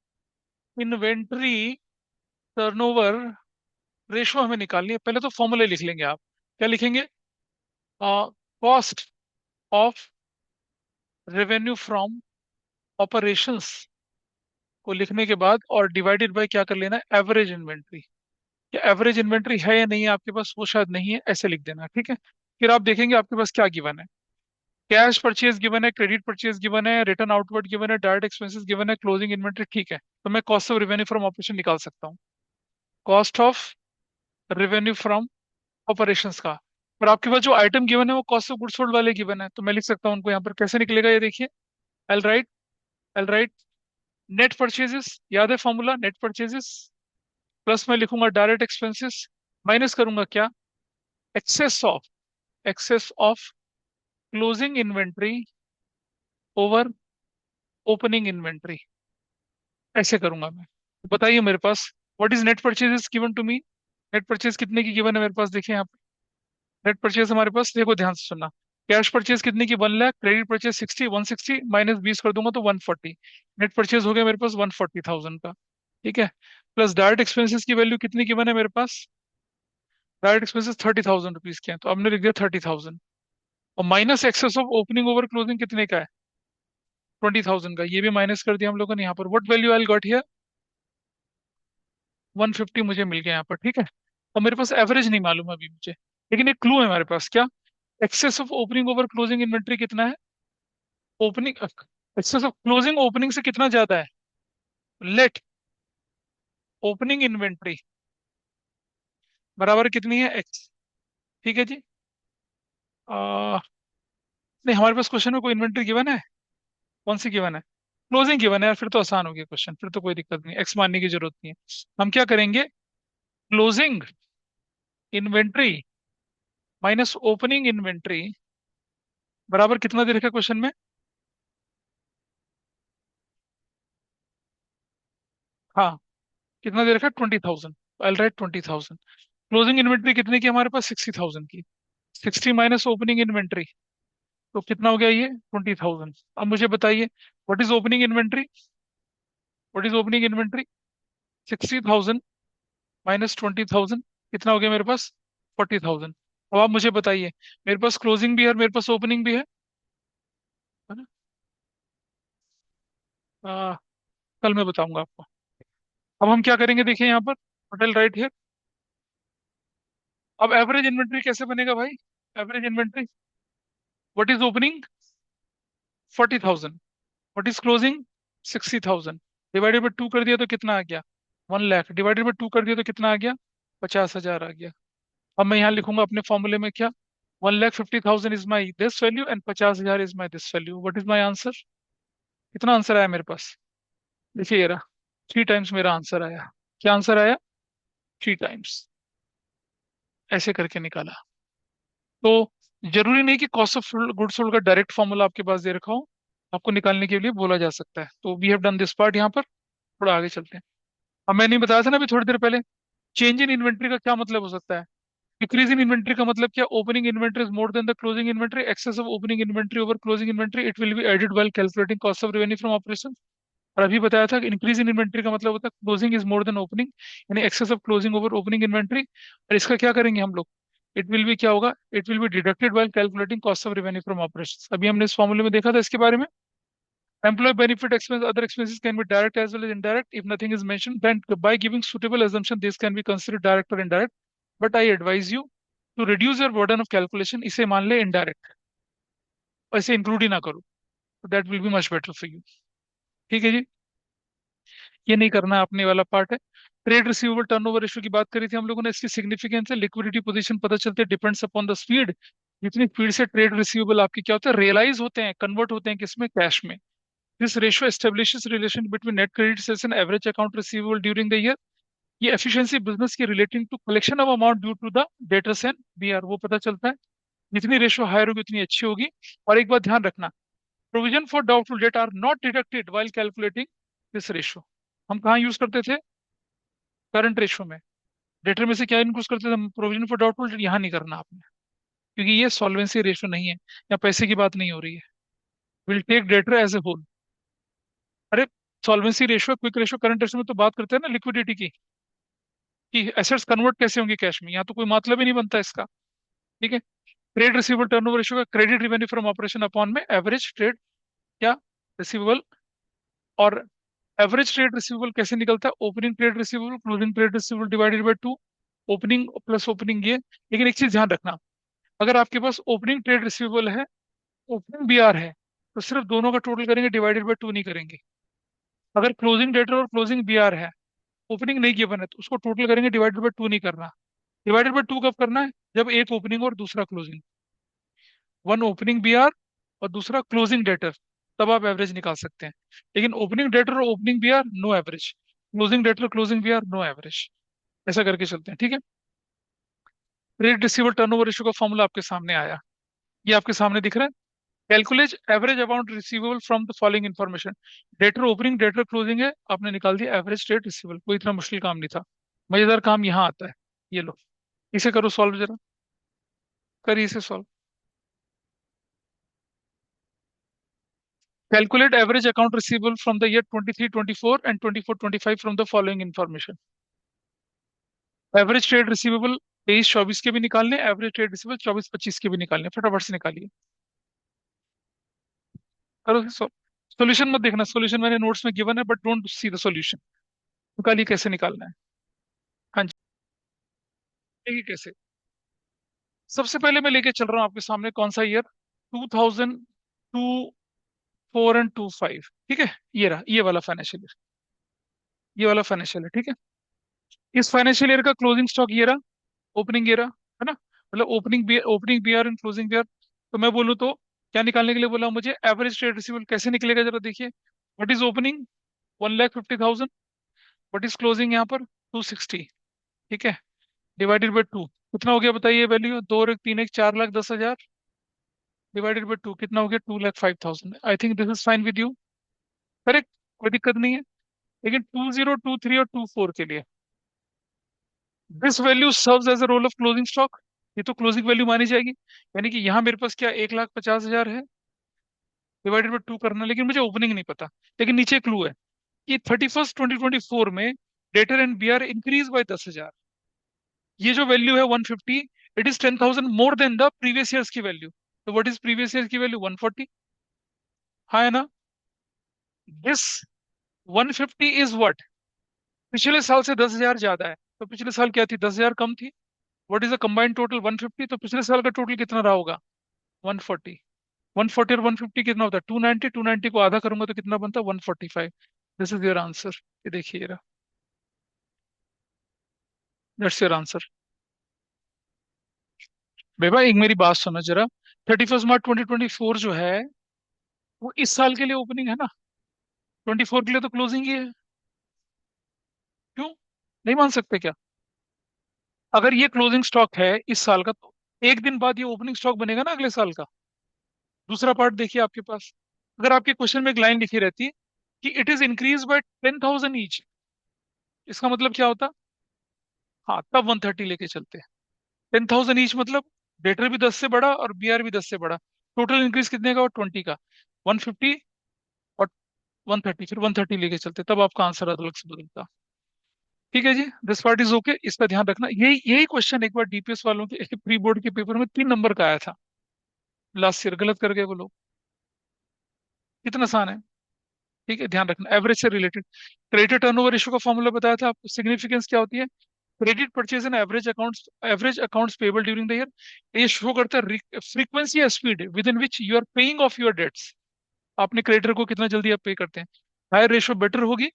इन्वेंट्री टर्नओवर रेशो, हमें निकालनी है। पहले तो फॉर्मूले लिख लेंगे आप। क्या लिखेंगे? Cost of revenue from operations को लिखने के बाद और डिवाइडेड बाय क्या कर लेना है? Average inventory. क्या एवरेज इन्वेंट्री है या नहीं है आपके पास? वो शायद नहीं है, ऐसे लिख देना। ठीक है, फिर आप देखेंगे आपके पास क्या गिवन है। कैश परचेज गिवन है, क्रेडिट परचेज गिवन है, रिटर्न आउटवर्ड गिवन है, डायरेक्ट एक्सपेंसेस गिवन है, क्लोजिंग इन्वेंट्री। ठीक है, तो मैं cost of revenue from operation निकाल सकता हूँ। Cost of revenue from operations का। पर आपके पास जो आइटम गिवन है वो कॉस्ट ऑफ गुड्स सोल्ड वाले गिवन है, तो मैं लिख सकता हूँ उनको यहाँ पर। कैसे निकलेगा ये देखिए। L right, L right, net purchases, याद है फॉर्मूला? नेट परचेजेस प्लस मैं लिखूंगा डायरेक्ट एक्सपेंसेस, माइनस करूंगा क्या? Excess of, excess of closing inventory over opening inventory, ऐसे करूंगा मैं। तो बताइए मेरे पास what is net purchases given to me? Net purchase कितने की गिवन है मेरे पास? देखिए यहाँ पे नेट परचेज हमारे पास, देखो ध्यान से सुनना। कैश परचेज कितने की, 1 लाख, क्रेडिट परचेज 60, 160 माइनस 20 कर दूंगा तो 140, नेट परचेज हो गया मेरे पास 140,000 का। ठीक है, प्लस डायरेक्ट एक्सपेंसेस की वैल्यू कितनी की बने मेरे पास, डायरेक्ट एक्सपेंसेस 30,000 रुपीज के हैं, तो हमने लिख दिया 30,000, और minus excess of opening over closing कितने का है, 20,000 का, ये भी माइनस कर दिया हम लोगों ने यहाँ पर। What value I got here, 150 मुझे मिल गया यहाँ पर। ठीक है, और मेरे पास एवरेज नहीं मालूम अभी मुझे, लेकिन एक क्लू है हमारे पास, क्या, excess of opening over closing inventory कितना है, opening excess of closing opening से कितना ज्यादा है, लेट ओपनिंग इन्वेंट्री बराबर कितनी है, एक्स। ठीक है जी, आ, नहीं हमारे पास क्वेश्चन में कोई इन्वेंट्री गिवन है, कौन सी गिवन है, क्लोजिंग गिवन है यार, फिर तो आसान हो गया क्वेश्चन, फिर तो कोई दिक्कत नहीं, एक्स मानने की जरूरत नहीं है। हम क्या करेंगे, closing inventory minus opening inventory बराबर कितना दे रखा है क्वेश्चन में, हाँ कितना दे रखा है, 20,000, आई राइट 20,000। क्लोजिंग इन्वेंट्री कितने की हमारे पास, 60,000 की, 60 माइनस ओपनिंग इन्वेंट्री, तो कितना हो गया ये, 20,000। अब मुझे बताइए, what is opening inventory, what is opening inventory, 60,000 minus 20,000, कितना हो गया मेरे पास, 40,000। अब आप मुझे बताइए, मेरे पास क्लोजिंग भी है और मेरे पास ओपनिंग भी है ना, आ, कल मैं बताऊंगा आपको। अब हम क्या करेंगे, देखिए यहाँ पर, होटल राइट हियर। अब एवरेज इन्वेंट्री कैसे बनेगा भाई, average inventory, what is opening 40,000, what is closing 60,000, divided by 2 कर दिया तो कितना आ गया, 1 लाख, डिवाइडेड बाई 2 कर दिया तो कितना आ गया, 50,000 आ गया। अब मैं यहाँ लिखूंगा अपने फॉर्मूले में क्या, 1,50,000 is my this value and 50,000 is my this value, what is my answer, कितना आंसर आया मेरे पास, देखिए ये रहा, 3 टाइम्स मेरा आंसर आया। क्या आंसर आया, 3 टाइम्स, ऐसे करके निकाला। तो जरूरी नहीं कि कॉस्ट ऑफ गुड्स सोल्ड का डायरेक्ट फॉर्मूला आपके पास दे रखा हो, आपको निकालने के लिए बोला जा सकता है। तो we have done this part, यहाँ पर थोड़ा आगे चलते हैं। अब मैंने बताया था ना अभी थोड़ी देर पहले, चेंज इन इन्वेंट्री का क्या मतलब हो सकता है, डिक्रीज इन इन्वेंट्री का मतलब क्या, opening inventory is more than the closing inventory, excess of opening inventory over closing inventory, it will be added while calculating cost of revenue from operation. और अभी बताया था कि इंक्रीज इन इन्वेंट्री का मतलब होता है closing is more than opening, यानी excess of closing over opening inventory. और इसका क्या करेंगे हम लोग, इट विल बी क्या होगा, it will be deducted while calculating cost of revenue from operation. अभी हमने इस फॉर्मूले में देखा था इसके बारे में। Employee benefit expense, other expenses can be direct as well as indirect. If nothing is mentioned, then by giving suitable assumption, this can be considered direct or indirect. But I advise you to reduce your burden of calculation. इसे मान ले indirect, और इसे include ही ना करो, तो that will be much better for you. ठीक है जी, ये नहीं करना है, अपने वाला पार्ट है। ट्रेड रिसीवेबल टर्नओवर रेशियो की बात करी थी हम लोगों ने, इसकी सिग्निफिकेंस है, लिक्विडिटी पोजीशन पता चलते हैं, डिपेंड्स अपॉन द स्पीड, जितनी स्पीड से ट्रेड रिसीवेबल आपके क्या होते हैं, रियलाइज होते हैं, कन्वर्ट होते हैं किसमें, कैश में। This ratio establishes relation between net credit sales and average account receivable during the year. ये efficiency business की relating to collection of amount due to the debtors and BR, वो पता चलता है। जितनी रेशियो हायर होगी उतनी अच्छी होगी। और एक बात ध्यान रखना, provision for doubtful debt are not deducted while calculating this ratio. हम कहाँ यूज करते थे, करंट रेशियो में। डेटर में से क्या यूज करते थे, प्रोविजन फॉर डाउटफुल डेट, यहाँ नहीं करना आपने, क्योंकि ये सॉल्वेंसी रेशियो नहीं है, या पैसे की बात नहीं हो रही है। Will take debtor as a whole. अरे solvency ratio, quick ratio, current ratio में तो बात करते हैं ना लिक्विडिटी की, कि एसेट्स कन्वर्ट कैसे होंगे कैश में, यहाँ तो कोई मतलब ही नहीं बनता इसका। ठीक है, ट्रेड रिसीवेबल टर्नओवर रेशियो का credit revenue from operation upon में एवरेज ट्रेड क्या रिसीवेबल, और एवरेज ट्रेड रिसीवेबल कैसे निकलता है, opening trade receivable closing trade receivable divided by 2, opening plus opening ये। लेकिन एक चीज ध्यान रखना, अगर आपके पास ओपनिंग ट्रेड रिसीवेबल है, ओपनिंग बीआर है, तो सिर्फ दोनों का टोटल करेंगे, डिवाइडेड बाय 2 नहीं करेंगे। अगर क्लोजिंग डेटर और क्लोजिंग बीआर है, ओपनिंग नहीं गिवन है, तो उसको टोटल करेंगे, डिवाइडेड बाय 2 नहीं करना। डिवाइडेड बाय 2 कब करना है, जब एक ओपनिंग और दूसरा क्लोजिंग, वन ओपनिंग बीआर और दूसरा क्लोजिंग डेटर, तब आप एवरेज निकाल सकते हैं। लेकिन ओपनिंग डेटर और opening BR no average, closing debtor closing BR no average, ऐसा करके चलते हैं। ठीक है, ट्रेड रिसीवेबल टर्नओवर रेशियो का फॉर्मूला आपके सामने आया, ये आपके सामने दिख रहा है। Calculate average amount receivable from the following information, debtor opening debtor closing है, आपने निकाल दिया एवरेज ट्रेड रिसीवेबल, कोई इतना मुश्किल काम नहीं था। मजेदार काम यहाँ आता है, ये लो, इसे करो सॉल्व जरा, करिए इसे solve. Calculate average account receivable from the year 23-24 and 24-25 from the following information. Average trade receivable 23-24 के भी निकालने, एवरेज ट्रेड रिसीवेबल 24-25 के भी निकालने, फटाफट से निकालिए। करो सॉल्यूशन मत देखना, सॉल्यूशन मैंने नोट्स में गिवन है, but don't see the solution. निकालिए कैसे निकालना है। हाँ जी, देखिए कैसे। सबसे पहले मैं लेके चल रहा हूँ आपके सामने कौन सा ईयर, 2002, 4 एंड 25। ठीक है, ये रहा, ये वाला फाइनेंशियल ईयर, ये वाला फाइनेंशियल ईयर। ठीक है, इस फाइनेंशियल ईयर का क्लोजिंग स्टॉक ये रहा, ओपनिंग ये रहा, है ना, मतलब opening B R and closing B R. तो मैं बोलूँ तो क्या निकालने के लिए बोला मुझे, एवरेज ट्रेड रिसीवेबल कैसे निकलेगा जरा देखिए। What is opening, 1,50,000। What is closing यहाँ पर, 260। ठीक है, डिवाइडेड बाई टू कितना हो गया बताइए वैल्यू, 2 और 1 3 1 4,10,000 डिवाइडेड बाई टू कितना हो गया, 2,05,000। I think this is fine with you, correct, कोई दिक्कत नहीं है। लेकिन 2023 और 24 के लिए this value serves as a role of closing stock, ये तो क्लोजिंग वैल्यू मानी जाएगी। यानी कि यहाँ मेरे पास क्या 1,50,000 है, डिवाइडेड बाई टू करना, लेकिन मुझे ओपनिंग नहीं पता। लेकिन नीचे क्लू है कि 31st 2024 में debtor and B R increase by 10,000। ये जो वैल्यू है 150, it is 10,000 more than the previous years की वैल्यू। तो व्हाट इज प्रीवियस ईयर की वैल्यू, 140। हाँ है ना, दिस 150 इज व्हाट, पिछले साल से 10,000 ज्यादा है। तो पिछले साल क्या थी, 10,000 कम थी। What is the combined total, 150। तो पिछले साल का टोटल कितना रहा होगा, 140। 140 और 150 कितना होता है, 290। 290 को आधा करूंगा तो कितना बनता है, 145। दिस इज योर आंसर, ये देखिए रहा, दैट्स योर आंसर। बेबा एक मेरी बात सुनो जरा, 31 मार्च 2024 जो है वो इस साल के लिए ओपनिंग है ना, 24 के लिए तो क्लोजिंग ही है। क्यों नहीं मान सकते क्या, अगर ये क्लोजिंग स्टॉक है इस साल का, तो एक दिन बाद ये ओपनिंग स्टॉक बनेगा ना अगले साल का। दूसरा पार्ट देखिए आपके पास, अगर आपके क्वेश्चन में एक लाइन लिखी रहती कि it is increase by 10,000 each, इसका मतलब क्या होता, हाँ तब 130 लेके चलते हैं। 10,000 ईच मतलब डेटर भी 10 से बड़ा और बी आर भी 10 से बड़ा, टोटल इंक्रीज कितने का, और 20 का, 150 और 130, फिर 130 लेके चलते, तब आपका आंसर अलग से बदलता। ठीक है जी, दिस पार्ट इज ओके, इसका ध्यान रखना। यही यही क्वेश्चन एक बार डीपीएस वालों के प्री बोर्ड के पेपर में 3 नंबर का आया था लास्ट ईयर, गलत कर गए वो लोग। कितना आसान है। ठीक है, ध्यान रखना, एवरेज से रिलेटेड। क्रेडिट टर्नओवर रेशियो का फॉर्मूला बताया था आपको, सिग्निफिकेंस क्या होती है, credit purchase and average accounts payable during the year. ये शो करता है फ्रीक्वेंसी या speed with in which you are paying off your debts, आपने क्रेडिटर को कितना जल्दी आप पे करते हैं। हायर रेशियो बेटर होगी,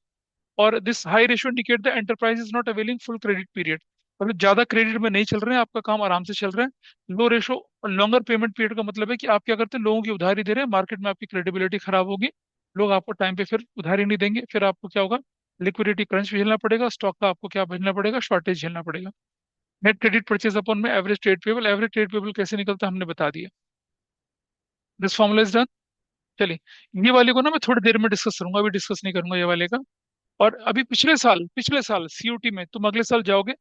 और this high ratio indicate the enterprise is not availing full credit period, मतलब ज्यादा क्रेडिट में नहीं चल रहे हैं, आपका काम आराम से चल रहा है। लो रेशियो और लॉन्गर पेमेंट पीरियड का मतलब है कि आप क्या करते हैं, लोगों की उधारी दे रहे हैं, मार्केट में आपकी क्रेडिबिलिटी खराब होगी, लोग आपको टाइम पे फिर उधारी नहीं देंगे, फिर आपको क्या होगा, लिक्विडिटी क्रंच भी झेलना पड़ेगा, स्टॉक का आपको क्या झेलना पड़ेगा, शॉर्टेज झेलना पड़ेगा। नेट क्रेडिट परचेज अपॉन में एवरेज ट्रेड पेबल कैसे निकलता है हमने बता दिया, दिस फॉर्मूला इज डन। चलिए, ये वाले को ना मैं थोड़ी देर में डिस्कस करूंगा, अभी डिस्कस नहीं करूंगा ये वाले का। और अभी पिछले साल सीयूटी में तुम अगले साल जाओगे,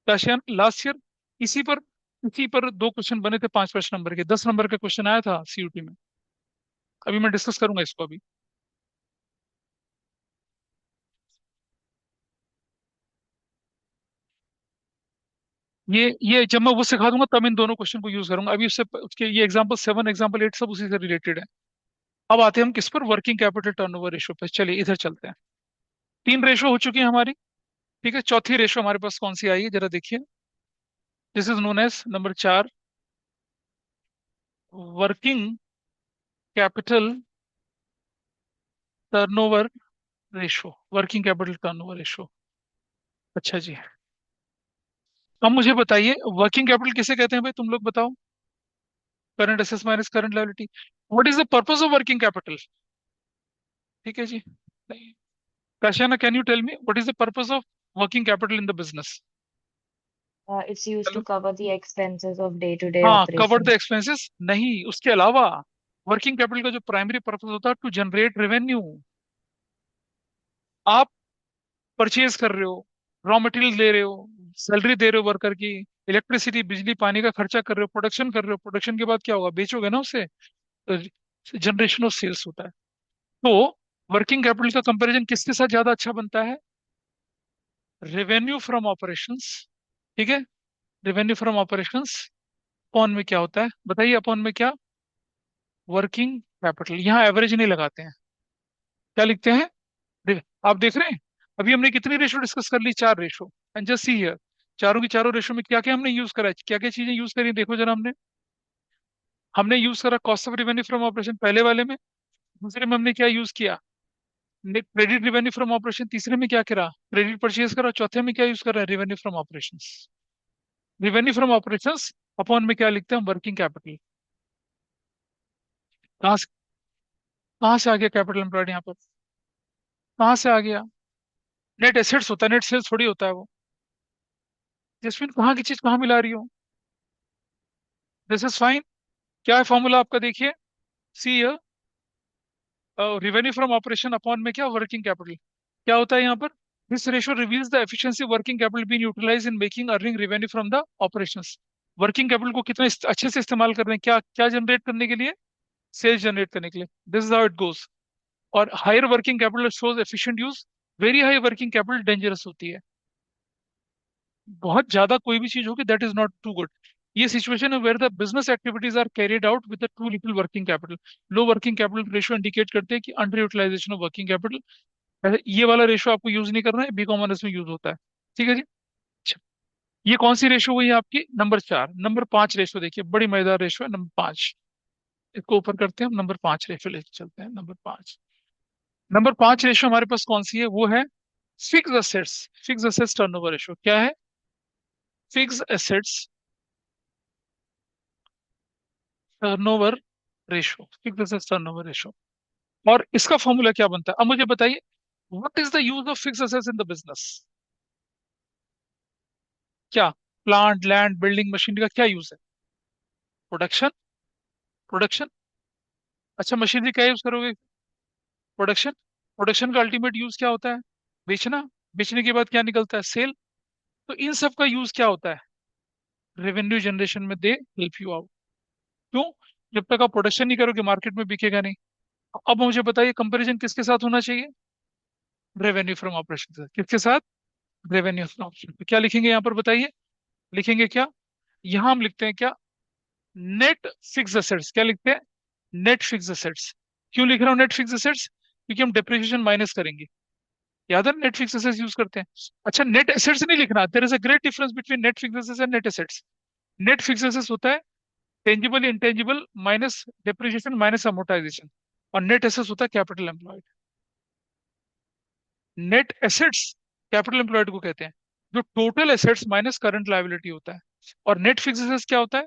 रशियन लास्ट ईयर इसी पर 2 क्वेश्चन बने थे, 5-5 नंबर के, 10 नंबर का क्वेश्चन आया था सीयूटी में। अभी मैं डिस्कस करूंगा इसको अभी। ये जब मैं वो सिखा दूंगा तब इन दोनों क्वेश्चन को यूज करूंगा, अभी उससे उसके ये एग्जांपल 7 एग्जांपल 8 सब उसी से रिलेटेड है। अब आते हैं हम किस पर, वर्किंग कैपिटल टर्नओवर रेशियो पे। चलिए इधर चलते हैं। 3 रेशो हो चुकी है हमारी, ठीक है, चौथी रेशो हमारे पास कौन सी आई है जरा देखिए। This is known as number 4, working capital turnover ratio, working capital turnover ratio. अच्छा जी, अब मुझे बताइए वर्किंग कैपिटल किसे कहते हैं भाई, तुम लोग बताओ। Current assets minus current liability. What is the purpose of working capital, ठीक है जी। Kashiyana, can you tell me what is the purpose of working capital in the business. It's used to चलो, cover the expenses of day-to-day हाँ, cover the operations. Expenses नहीं, उसके अलावा working capital का जो प्राइमरी पर्पस होता है, टू जनरेट रेवेन्यू। आप परचेज कर रहे हो, रॉ मटेरियल दे रहे हो, सैलरी दे रहे हो वर्कर की, इलेक्ट्रिसिटी बिजली पानी का खर्चा कर रहे हो, प्रोडक्शन कर रहे हो, प्रोडक्शन के बाद क्या होगा, बेचोगे ना उसे, तो जनरेशन ऑफ सेल्स होता है। तो वर्किंग कैपिटल का कंपैरिजन किसके साथ ज्यादा अच्छा बनता है? रेवेन्यू फ्रॉम ऑपरेशंस, ठीक है, रेवेन्यू फ्रॉम ऑपरेशंस अपॉन में क्या होता है बताइए, अपॉन में क्या? Working capital. यहाँ एवरेज नहीं लगाते हैं, क्या लिखते हैं? आप देख रहे हैं, अभी हमने कितनी रेशो डिस्कस कर ली? 4 ratio. And just see here, चारों की चारों रेशो में क्या क्या हमने यूज करा है, क्या क्या चीजें यूज करी हैं, देखो जरा। हमने यूज करा cost of revenue from operation पहले वाले में, दूसरे में हमने क्या यूज किया? क्रेडिट रेवेन्यू फ्रॉम ऑपरेशन, तीसरे में क्या करा? क्रेडिट परचेज करा, चौथे में क्या यूज कर रहा है? Revenue from operation. Revenue from operation upon में क्या लिखते हैं? Working capital. कहाँ से कहाँ से आ गया कैपिटल एम्प्लॉयड यहाँ पर? कहाँ से आ गया? नेट एसेट्स होता है, नेट सेल्स थोड़ी होता है वो। जसविन कहाँ की चीज कहाँ मिला रही हो? This is fine. क्या है फॉर्मूला आपका? देखिए, see revenue from operation upon में क्या? Working capital. क्या होता है यहाँ पर? This ratio reveals the efficiency working capital being utilised in making earning revenue from the operations. Working capital को कितना अच्छे से इस्तेमाल कर रहे हैं, क्या क्या जनरेट करने के लिए? सेल्स जनरेट करने के लिए। This is how it goes. और higher working capital shows efficient use, very high working capital dangerous होती है। बहुत ज्यादा कोई भी चीज होगी that is not too good. ये सिचुएशन है where the business activities are carried out with too little working capital. Low working capital ratio indicate करते हैं कि under utilization of working capital. वैसे ये वाला रेशियो आपको यूज नहीं करना है, बी कॉमर्स में यूज होता है। ठीक है जी। अच्छा, ये कौन सी रेशियो हुई है आपकी? नंबर 4। नंबर 5 रेशियो देखिए, बड़ी मजेदार रेशियो है नंबर 5। इसको ऊपर करते हैं हम, नंबर 5 रेशियो लेके चलते हैं। नंबर 5 रेशियो हमारे पास कौन सी है? वो है fix assets. Fix assets turnover ratio. क्या है? Fix assets turnover ratio. Fix assets turnover ratio. और इसका फॉर्मूला क्या बनता है? अब मुझे बताइए, what is the use of fix assets in the business? क्या? प्लांट, लैंड, बिल्डिंग, मशीनरी का क्या यूज है? प्रोडक्शन। प्रोडक्शन। अच्छा, मशीनरी क्या यूज करोगे? प्रोडक्शन। प्रोडक्शन का अल्टीमेट यूज क्या होता है? बेचना। बेचने के बाद क्या निकलता है? सेल। तो इन सब का यूज क्या होता है? रेवेन्यू जनरेशन में दे हेल्प यू आउट। क्यों? जब तक आप प्रोडक्शन नहीं करोगे मार्केट में बिकेगा नहीं। अब मुझे बताइए, कंपैरिजन किसके साथ होना चाहिए? रेवेन्यू फ्रॉम ऑपरेशन से। किसके साथ? Revenue from operation. तो क्या लिखेंगे यहाँ पर बताइए? लिखेंगे क्या? यहाँ हम लिखते हैं क्या? Net fix assets. क्या लिखते हैं? Net fix assets. क्यों लिख रहा हूँ नेट फिक्स एसेट्स? क्योंकि हम डेप्रिसिएशन माइनस करेंगे। याद है, नेट फिक्स एसेट्स यूज करते हैं। अच्छा, नेट एसेट्स नहीं लिखना। There is a great difference between net fix assets and net assets. Net fix assets होता है tangible intangible minus depreciation minus amortisation. और नेट एसेट्स होता है capital employed. Net assets capital employed को कहते हैं, जो total assets minus current liability होता है। और नेट फिक्स एसेट्स क्या होता है?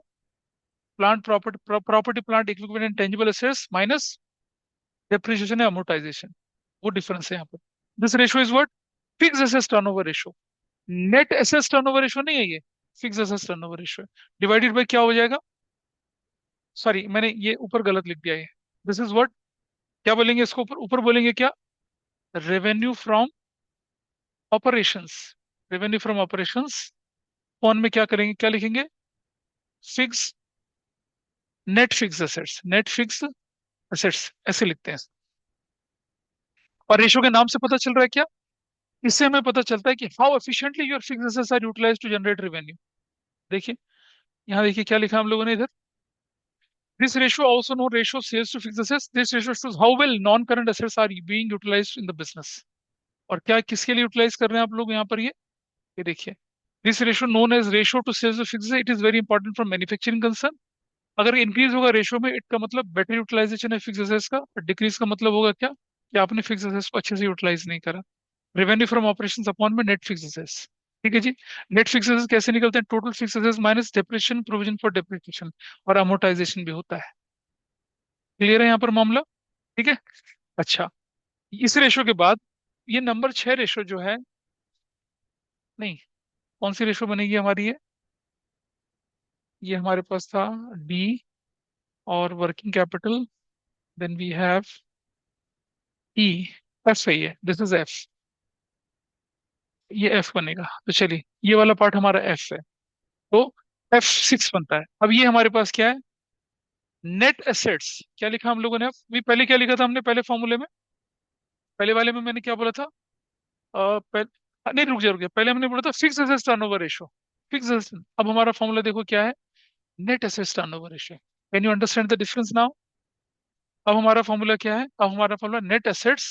Plant property, property plant equipment and tangible assets minus depreciation या अमोर्टाइजेशन। वो डिफरेंस है यहाँ पर। This ratio is what? Fix assets turnover ratio. Net assets turnover ratio नहीं है ये, fix assets turnover ratio. Divided by क्या हो जाएगा? सॉरी, मैंने ये ऊपर गलत लिख दिया है। This is what? क्या बोलेंगे इसको? ऊपर ऊपर बोलेंगे क्या? Revenue from operations. Revenue from operations कौन में क्या करेंगे? क्या लिखेंगे? Fix, net fix assets. Net fix assets ऐसे लिखते हैं। और रेशियो के नाम से पता चल रहा है क्या? इससे हमें पता चलता है कि how efficiently your fix assets are utilised to generate revenue. देखिए, यहाँ देखिए क्या लिखा हम लोगों ने इधर। This ratio also know ratio sales to fix assets, this ratio shows how well non current assets are being utilised in the business. और क्या किसके लिए यूटिलाइज कर रहे हैं आप लोग यहाँ पर? ये देखिए, this ratio known as ratio to sales to fix, it is very important for manufacturing concern. अगर इंक्रीज होगा रेशियो में, इसका मतलब बेटर यूटिलाइजेशन है फिक्स एसेट्स का। और डिक्रीज का मतलब होगा क्या? कि आपने फिक्स एसेट्स को अच्छे से यूटिलाइज नहीं करा। रेवेन्यू फ्रॉम ऑपरेशंस अपॉन में नेट फिक्स एसेट्स। ठीक है जी। नेट फिक्स एसेट्स कैसे निकलते हैं? Total fix assets minus depreciation, provision for depreciation, और अमोर्टाइजेशन भी होता है। क्लियर है यहाँ पर मामला? ठीक है। अच्छा, इस रेशो के बाद ये नंबर 6 रेशो जो है, नहीं, कौन सी रेशो बनेगी हमारी? ये हमारे पास था डी और working capital, then we have E. F सही है, दिस इज एफ। ये एफ बनेगा। तो चलिए, ये वाला पार्ट हमारा एफ है। तो F6 बनता है। अब ये हमारे पास क्या है? Net assets. क्या लिखा हम लोगों ने? अभी पहले क्या लिखा था हमने पहले फॉर्मूले में? पहले वाले में मैंने क्या बोला था? नहीं, रुक जा, पहले हमने बोला था fix assets turnover ratio. Fix. अब हमारा फॉर्मूला देखो क्या है, net assets turnover ratio. Can you understand the difference now? अब हमारा फॉर्मूला क्या है? अब हमारा formula net assets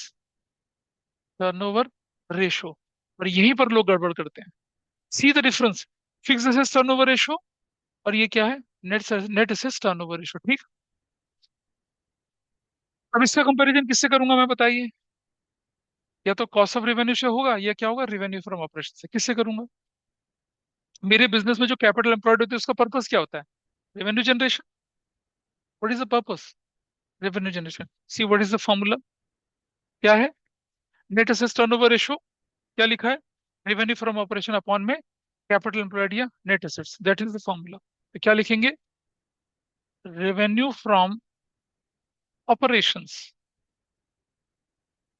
turnover ratio. और यहीं पर लोग गड़बड़ करते हैं। See the difference, fix assets turnover ratio और ये क्या है, net net assets turnover ratio. ठीक। अब इसका कंपैरिजन किससे करूंगा मैं, बताइए? या तो कॉस्ट ऑफ रेवेन्यू से होगा या क्या होगा, रेवेन्यू फ्रॉम ऑपरेशन से। किससे करूंगा? मेरे बिजनेस में जो कैपिटल एम्प्लॉयड होती है उसका पर्पस क्या होता है? Revenue generation. What is the purpose? Revenue generation. See what is the formula? क्या है? Net assets turnover ratio. क्या लिखा है? रेवेन्यू फ्रॉम ऑपरेशन अपॉन में कैपिटल एम्प्लॉयड या net assets, that is the formula. तो क्या लिखेंगे? रेवेन्यू फ्रॉम ऑपरेशंस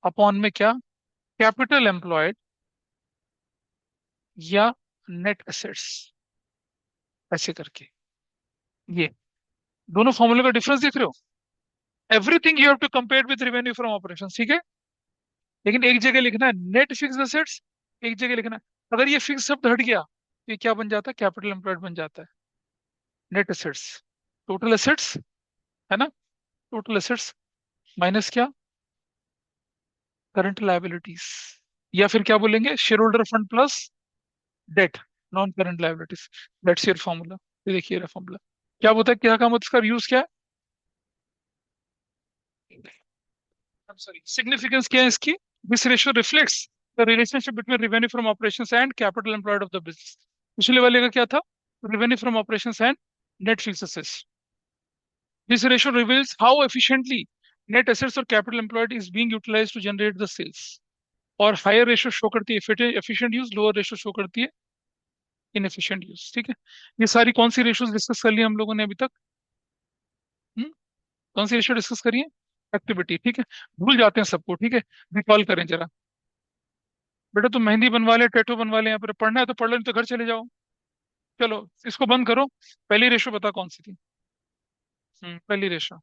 अपॉन में क्या, कैपिटल एम्प्लॉयड या नेट एसेट्स, ऐसे करके। ये दोनों फॉर्मूले का डिफरेंस देख रहे हो? Everything you have to compare with revenue from operation, ठीक है? लेकिन एक जगह लिखना है नेट फिक्स एसेट्स, एक जगह लिखना है, अगर ये फिक्स शब्द हट गया तो ये क्या बन जाता है, कैपिटल एम्प्लॉयड बन जाता है। नेट एसेट्स, टोटल एसेट्स, है ना? टोटल एसेट्स माइनस क्या, करंट लायबिलिटीज। या फिर क्या बोलेंगे, share holder fund plus debt, non current liabilities. That's your formula. ये देखिए फॉर्मूला क्या होता है, क्या काम होता है, इसका यूज क्या है? सॉरी, सिग्निफिकेंस क्या है इसकी? This ratio reflects the relationship between revenue from operations and capital employed of the business. पिछले वाले का क्या था? Revenue from operations and net fixed assets. This ratio reveals how efficiently net assets और capital employed is being utilized to generate the sales. और higher ratio show करती है efficient use, lower ratio show करती है inefficient use. ठीक है। ये सारी कौन सी रेशियोज डिस्कस कर ली हम लोगों ने अभी तक? हम्म? कौन सी रेशियो डिस्कस करिए? एक्टिविटी। ठीक है। भूल जाते हैं सबको, ठीक है। रिकॉल करें जरा। बेटा तुम मेहंदी बनवा ले, टैटू बनवा ले, यहाँ पर पढ़ना है तो पढ़ लो, नहीं तो घर चले जाओ। चलो इसको बंद करो। पहली रेशो बता कौन सी थी? पहली रेशो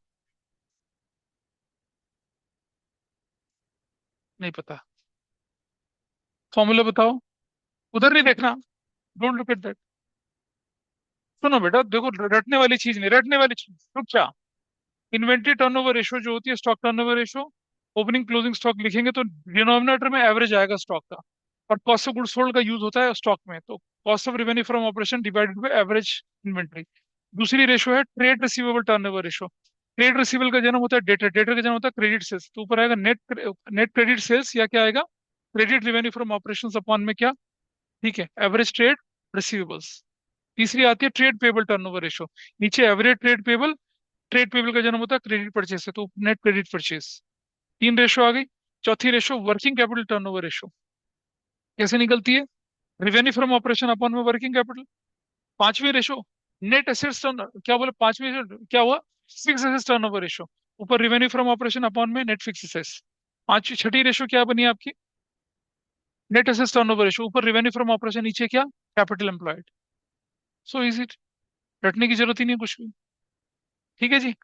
नहीं पता। फॉर्मूला बताओ। उधर नहीं देखना, डोंट लुक एट दैट। सुनो बेटा, देखो रटने वाली चीज नहीं, रटने वाली चीज रुक जा। इन्वेंट्री टर्नओवर रेशो जो होती है, stock turnover ratio, opening closing stock लिखेंगे तो डिनोमिनेटर में एवरेज आएगा स्टॉक का। और कॉस्ट ऑफ गुड्स सोल्ड का यूज होता है स्टॉक में, तो cost of revenue from operation divided by average inventory. दूसरी रेशो है trade receivable turnover ratio. Trade receivable का जन्म होता है डेटर, डेटर का जन्म होता है क्रेडिट सेल्स। तो ऊपर आएगा नेट नेट क्रेडिट सेल्स, या क्या आएगा, credit revenue from operations upon में क्या, ठीक है, एवरेज ट्रेड रिसीवेबल्स। तीसरी आती है ट्रेड पेबल टर्नओवर रेशो। नीचे average trade payable, trade payable का जन्म होता है क्रेडिट परचेज से, तो नेट क्रेडिट परचेज। तीन रेशो आ गई। चौथी ratio working capital turnover ratio. कैसे निकलती है? रेवेन्यू फ्रॉम ऑपरेशन अपॉन में वर्किंग कैपिटल। पांचवी रेशो नेट एसेट्स टर्न, क्या बोले पांचवी क्या हुआ, फिक्स एसेट्स टर्नओवर रेशो। ऊपर रेवेन्यू फ्रॉम ऑपरेशन अपॉन में नेट फिक्स एसेट्स। पांचवी छठी रेशो क्या बनी आपकी? नेट एसेट्स टर्नओवर रेशो, ऊपर रेवेन्यू फ्रॉम ऑपरेशन, नीचे क्या, कैपिटल एम्प्लॉयड। सो इजी, रटने की जरूरत ही नहीं है कुछ भी। ठीक है जी।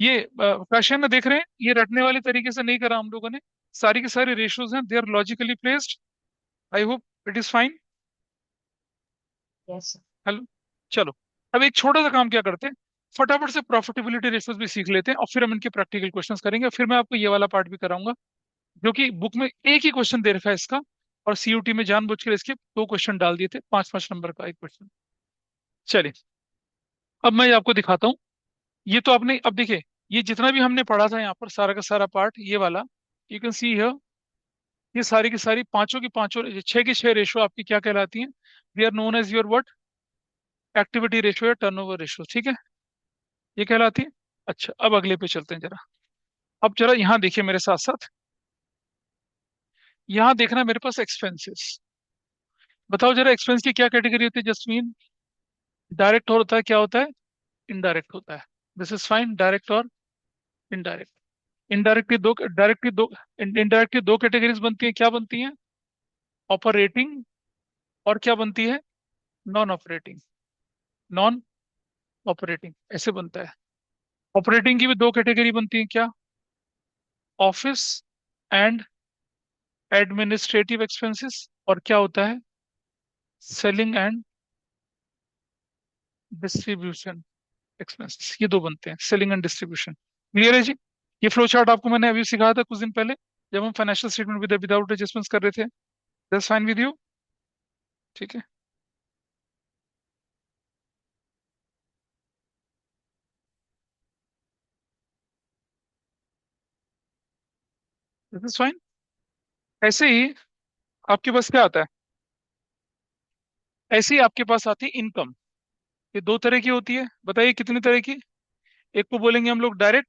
ये क्वेश्चन में देख रहे हैं, ये रटने वाले तरीके से नहीं करा हम लोगों ने। सारी के सारे रेशियोज हैं, they are logically placed. I hope it is fine. Yes, sir. Hello. चलो, अब एक छोटा सा काम क्या करते हैं, फटाफट से प्रॉफिटेबिलिटी रेशियोज भी सीख लेते हैं और फिर हम इनके प्रैक्टिकल क्वेश्चंस करेंगे। फिर मैं आपको ये वाला पार्ट भी कराऊंगा, जो कि बुक में एक ही क्वेश्चन दे रखा है इसका, और सीयूटी में जानबूझ कर इसके दो क्वेश्चन डाल दिए थे, 5-5 नंबर का एक क्वेश्चन। चलिए, अब मैं आपको दिखाता हूँ। ये तो आपने, अब देखिए, ये जितना भी हमने पढ़ा था यहाँ पर, सारा का सारा पार्ट ये वाला, यू कैन सी हियर, ये सारी की सारी पांचों की पांचों, छह की छह रेशो आपकी क्या कहलाती हैं? They are known as your what, activity ratio या टर्नओवर रेशो। ठीक है, ये कहलाती है। अच्छा, अब अगले पे चलते हैं जरा। अब जरा यहाँ देखिए मेरे साथ साथ, यहाँ देखना मेरे पास एक्सपेंसेस। बताओ जरा, एक्सपेंस की क्या कैटेगरी होती है जस्मीन? डायरेक्ट होता है, क्या होता है, इनडायरेक्ट होता है। दिस इज फाइन, डायरेक्ट और इनडायरेक्ट। इनडायरेक्ट की दो, डायरेक्ट की दो, इनडायरेक्ट की दो कैटेगरीज बनती हैं, क्या बनती हैं, ऑपरेटिंग और क्या बनती है, नॉन ऑपरेटिंग। नॉन ऑपरेटिंग ऐसे बनता है। ऑपरेटिंग की भी दो कैटेगरी बनती है, क्या, ऑफिस एंड एडमिनिस्ट्रेटिव एक्सपेंसेस, और क्या होता है, सेलिंग एंड डिस्ट्रीब्यूशन एक्सपेंसेस। ये दो बनते हैं, सेलिंग एंड डिस्ट्रीब्यूशन। क्लियर है जी? ये फ्लो चार्ट आपको मैंने अभी सिखाया था कुछ दिन पहले, जब हम financial statement with without adjustments कर रहे थे। That's fine with you? ठीक है, दिस इज फाइन। ऐसे ही आपके पास क्या आता है, ऐसे ही आपके पास आती है इनकम। ये दो तरह की होती है, बताइए कितनी तरह की? एक को बोलेंगे हम लोग डायरेक्ट,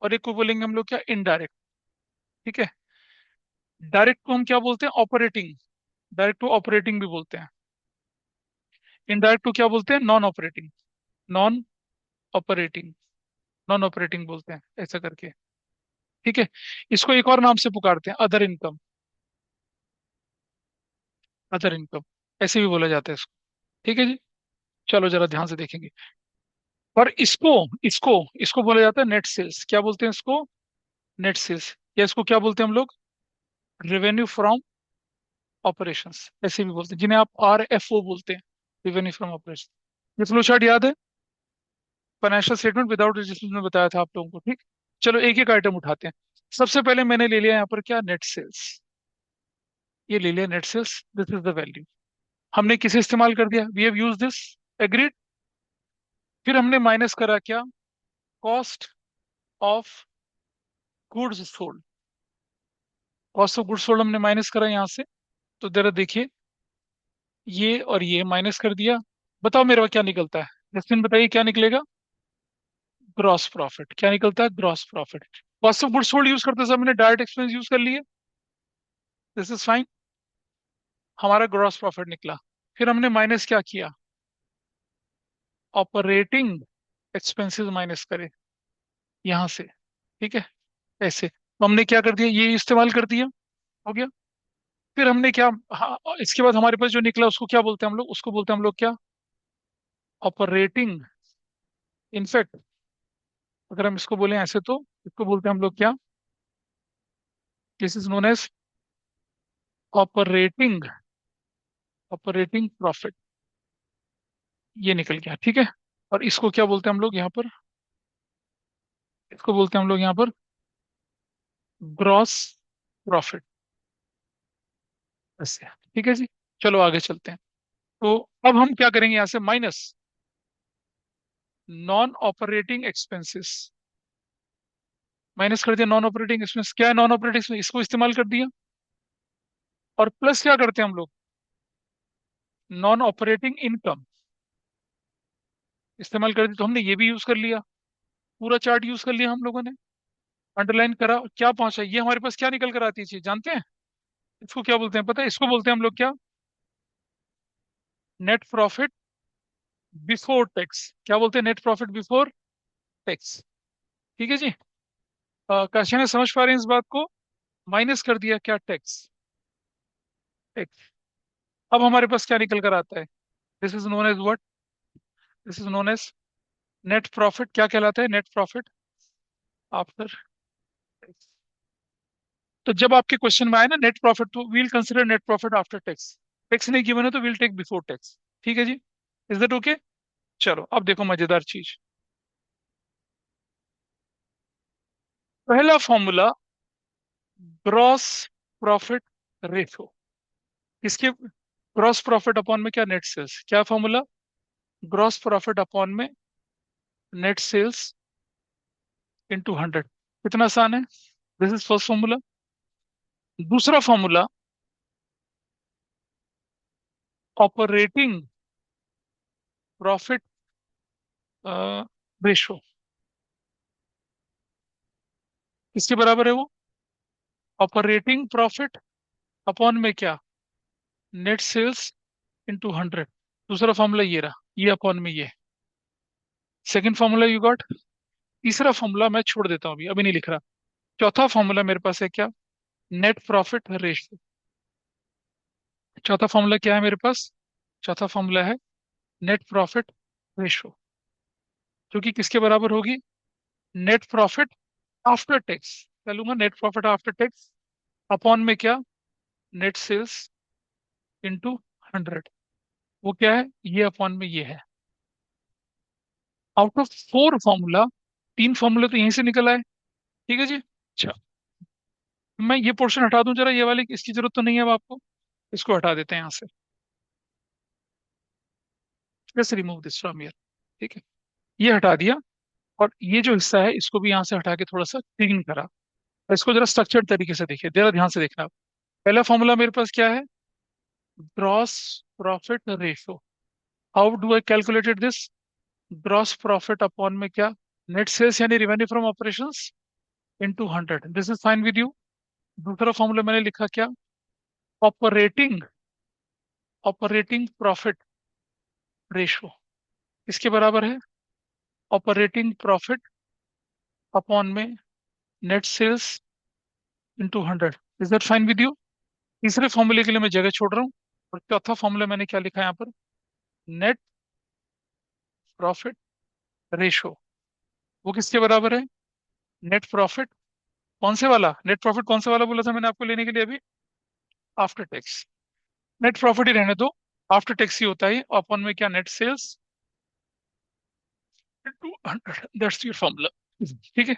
और एक को बोलेंगे हम लोग क्या, इनडायरेक्ट। ठीक है, डायरेक्ट को हम क्या बोलते हैं, ऑपरेटिंग। डायरेक्ट को ऑपरेटिंग भी बोलते हैं। इनडायरेक्ट को क्या बोलते हैं, non operating. Non operating, non operating बोलते हैं, ऐसा करके। ठीक है, इसको एक और नाम से पुकारते हैं, अदर इनकम। अदर इनकम ऐसे भी बोला जाता है इसको। ठीक है जी, चलो जरा ध्यान से देखेंगे। और इसको इसको इसको बोला जाता है नेट सेल्स। क्या बोलते हैं इसको, नेट सेल्स। या इसको क्या बोलते हैं हम लोग, रेवेन्यू फ्रॉम ऑपरेशंस, ऐसे भी बोलते हैं, जिन्हें आप RFO बोलते हैं, रेवेन्यू फ्रॉम ऑपरेशन। ये फ्लो चार्ट याद है, फाइनेंशियल स्टेटमेंट विदाउट एडजस्टमेंट में बताया था आप लोगों को। ठीक, चलो एक एक आइटम उठाते हैं। सबसे पहले मैंने ले लिया यहाँ पर क्या, नेट सेल्स। ये ले लिया net sales, this is the value. हमने किसे इस्तेमाल कर दिया, we have use this, agreed. फिर हमने माइनस करा क्या, cost of goods sold. Cost of goods sold हमने माइनस करा यहाँ से। तो जरा देखिए, ये और ये माइनस कर दिया। बताओ मेरे पास क्या निकलता है, जस्टिन बताइए क्या निकलेगा, ग्रॉस प्रॉफिट। क्या निकलता है, gross profit. Cost of goods sold use करते समय हमने डायरेक्ट एक्सपेंस यूज कर लिए, दिस इज फाइन, हमारा ग्रॉस प्रॉफिट निकला। फिर हमने माइनस क्या किया, ऑपरेटिंग एक्सपेंसेस माइनस करे यहाँ से। ठीक है, ऐसे तो हमने क्या कर दिया, ये इस्तेमाल कर दिया, हो गया। फिर हमने क्या, हाँ, इसके बाद हमारे पास जो निकला उसको क्या बोलते हैं हम लोग, उसको बोलते हैं हम लोग क्या, ऑपरेटिंग। इनफैक्ट अगर हम इसको बोले ऐसे तो इसको बोलते हैं हम लोग क्या, this is known as operating, operating profit. ये निकल गया, ठीक है। और इसको क्या बोलते हैं हम लोग यहाँ पर, इसको बोलते हैं हम लोग यहाँ पर ग्रॉस प्रॉफिट, ऐसे। ठीक है जी, चलो आगे चलते हैं। तो अब हम क्या करेंगे, यहाँ से minus non operating expenses. Minus कर दिया नॉन ऑपरेटिंग एक्सपेंस। क्या है नॉन ऑपरेटिंग एक्सपेंस, इसको इस्तेमाल कर दिया। और प्लस क्या करते हैं हम लोग, नॉन ऑपरेटिंग इनकम इस्तेमाल कर दी। तो हमने ये भी यूज कर लिया, पूरा चार्ट यूज कर लिया हम लोगों ने, अंडरलाइन करा, क्या पहुंचा, ये हमारे पास क्या निकल कर आती है चीज, जानते हैं इसको क्या बोलते हैं, पता है, इसको बोलते हैं हम लोग क्या, नेट प्रॉफिट बिफोर टैक्स। क्या बोलते हैं, नेट प्रॉफिट बिफोर टैक्स। ठीक है जी, काशिया ने समझ पा रहे हैं इस बात को, माइनस कर दिया क्या, टैक्स, टैक्स। अब हमारे पास क्या निकल कर आता है, this is known as what, this is known as net profit. क्या कहलाता है, नेट प्रॉफिट आफ्टर टैक्स। तो जब आपके क्वेश्चन में आए ना नेट प्रॉफिट, तो we'll consider net profit after tax. Tax नहीं गिवन है तो वील टेक बिफोर टैक्स। ठीक है जी, इज दैट ओके? चलो अब देखो मजेदार चीज, पहला फॉर्मूला, ग्रॉस प्रॉफिट रेशो। किसके, ग्रॉस प्रॉफिट अपॉन में क्या, नेट सेल्स। क्या फॉर्मूला, ग्रॉस प्रॉफिट अपॉन में नेट सेल्स इंटू 100। कितना आसान है, दिस इज फर्स्ट फॉर्मूला। दूसरा फॉर्मूला, ऑपरेटिंग प्रॉफिट रेशो। किसके बराबर है वो, ऑपरेटिंग प्रॉफिट अपॉन में क्या, नेट सेल्स इंटू 100। दूसरा फॉर्मूला ये रहा, ये अपॉन में ये, सेकंड फॉर्मूला यू गॉट। तीसरा फॉर्मूला मैं छोड़ देता हूँ, अभी अभी नहीं लिख रहा। चौथा फॉर्मूला मेरे पास है क्या, नेट प्रॉफिट रेशियो। चौथा फॉर्मूला क्या है मेरे पास, चौथा फॉर्मूला है नेट प्रॉफिट रेशियो, जो कि किसके बराबर होगी, नेट प्रॉफिट आफ्टर टैक्स। क्या लूंगा, net profit after tax upon में क्या, नेट सेल्स इंटू 100। वो क्या है, ये अपॉन में ये है। आउट ऑफ 4 फॉर्मूला, 3 फॉर्मूला तो यहीं से निकल आए। ठीक है जी। अच्छा, मैं ये पोर्शन हटा दूं जरा, ये वाली, इसकी जरूरत तो नहीं है अब आपको, इसको हटा देते हैं यहाँ से। Just remove this from here. ठीक है, ये हटा दिया। और ये जो हिस्सा है इसको भी यहाँ से हटा के थोड़ा सा क्लीन करा। और इसको जरा स्ट्रक्चर्ड तरीके से देखिए, जरा ध्यान से देखना। पहला फॉर्मूला मेरे पास क्या है, gross profit ratio. How do I calculated this, gross profit upon में क्या, नेट सेल्स यानी revenue from operations into 100। This is fine with you. दूसरा फॉर्मूला मैंने लिखा क्या, ऑपरेटिंग ऑपरेटिंग प्रॉफिट रेशो, इसके बराबर है ऑपरेटिंग प्रॉफिट अपॉन में net sales into 100। Is that fine with you. तीसरे फॉर्मूले के लिए मैं जगह छोड़ रहा हूँ। और चौथा फॉर्मूला मैंने क्या लिखा है यहाँ पर, नेट प्रॉफिट रेशो। वो किसके बराबर है, नेट प्रॉफिट, कौन से वाला नेट प्रॉफिट, कौन से वाला बोला था मैंने आपको लेने के लिए अभी, आफ्टर टैक्स। नेट प्रॉफिट ही रहने दो, आफ्टर टैक्स ही होता है, अपन में क्या, net sales into 100, that's your formula. ठीक है,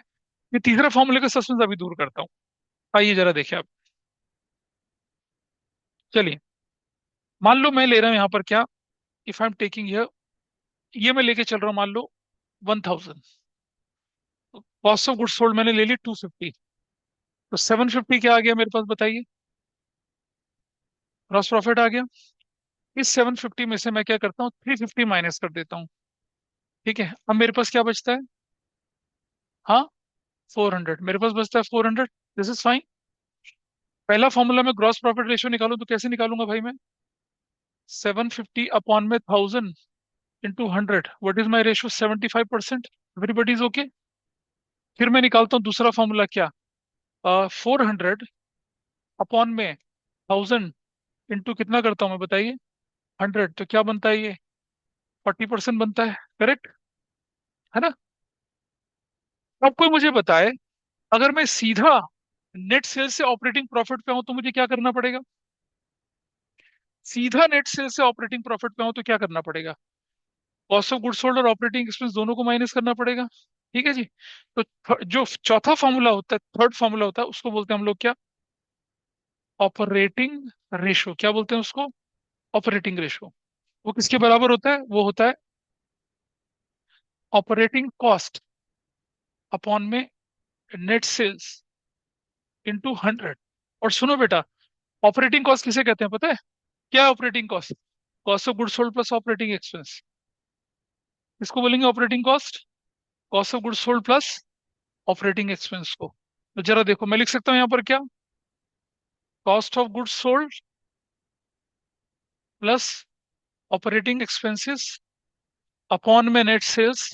ये तीसरा फॉर्मूले का सस्पेंस अभी दूर करता हूँ। आइए जरा देखिए आप। चलिए, मान लो मैं ले रहा हूँ यहाँ पर क्या, इफ आई एम टेकिंग ये मैं लेके चल रहा हूँ, मान लो 1000। कॉस्ट ऑफ गुड्स सोल्ड मैंने ले ली 250। तो 750 क्या आ गया मेरे पास बताइए, ग्रॉस प्रॉफिट आ गया। इस 750 में से मैं क्या करता हूँ, 350 माइनस कर देता हूँ। ठीक है, अब मेरे पास क्या बचता है, हाँ, 400 मेरे पास बचता है, 400। This is fine. पहला फॉर्मूला में ग्रॉस प्रॉफिट रेशियो निकालूं तो कैसे निकालूंगा भाई मैं, 750 अपॉन में 1000 into 100, what is my ratio, 75%। Everybody is okay. फिर मैं निकालता हूँ दूसरा फॉर्मूला क्या, 400 अपॉन में 1000 इंटू कितना करता हूँ मैं बताइए, 100। तो क्या बनता है ये, 40% बनता है, करेक्ट है ना। अब कोई मुझे बताए, अगर मैं सीधा नेट सेल्स से ऑपरेटिंग प्रॉफिट पे हूं तो मुझे क्या करना पड़ेगा, सीधा नेट सेल्स से ऑपरेटिंग प्रॉफिट पे हूं तो क्या करना पड़ेगा, कॉस्ट ऑफ गुड्स सोल्ड और ऑपरेटिंग एक्सपेंस दोनों को माइनस करना पड़ेगा। ठीक है जी। तो जो चौथा फॉर्मूला होता है, थर्ड फॉर्मूला होता है, उसको बोलते हैं हम लोग क्या, ऑपरेटिंग रेशो। क्या बोलते हैं उसको, ऑपरेटिंग रेशो। वो किसके बराबर होता है, वो होता है ऑपरेटिंग कॉस्ट अपॉन में नेट सेल्स इंटू 100। और सुनो बेटा, ऑपरेटिंग कॉस्ट किसे कहते हैं पता है, क्या है operating cost, cost of goods sold plus operating expense. इसको बोलेंगे operating cost, cost of goods sold plus operating expense को। तो जरा देखो, मैं लिख सकता हूँ यहाँ पर क्या, cost of goods sold plus operating expenses upon में नेट सेल्स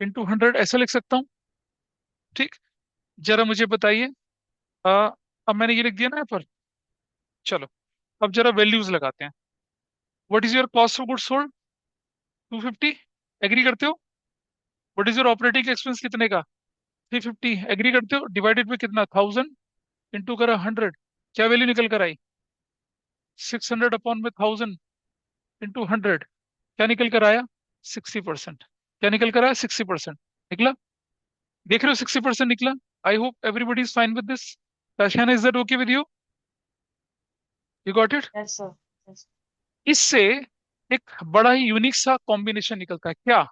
इंटू 100, ऐसा लिख सकता हूँ। ठीक, जरा मुझे बताइए, अब मैंने ये लिख दिया ना यहाँ पर। चलो, अब जरा वैल्यूज लगाते हैं। What is your cost of goods sold, 250, agree करते हो। What is your operating expense कितने का, 350, एग्री करते हो। डिवाइडेड में कितना, 1000 इंटू करा 100, क्या वैल्यू निकल कर आई, 600 अपॉन में 1000 इंटू 100, क्या निकल कर आया, 60%। क्या निकल कर आया, 60% निकला। देख रहे हो, 60% निकला। I hope everybody is fine with this. Tashana, is that okay with you, you got it. Yes, sir. Yes. इससे एक बड़ा ही यूनिक सा कॉम्बिनेशन निकलता है क्या,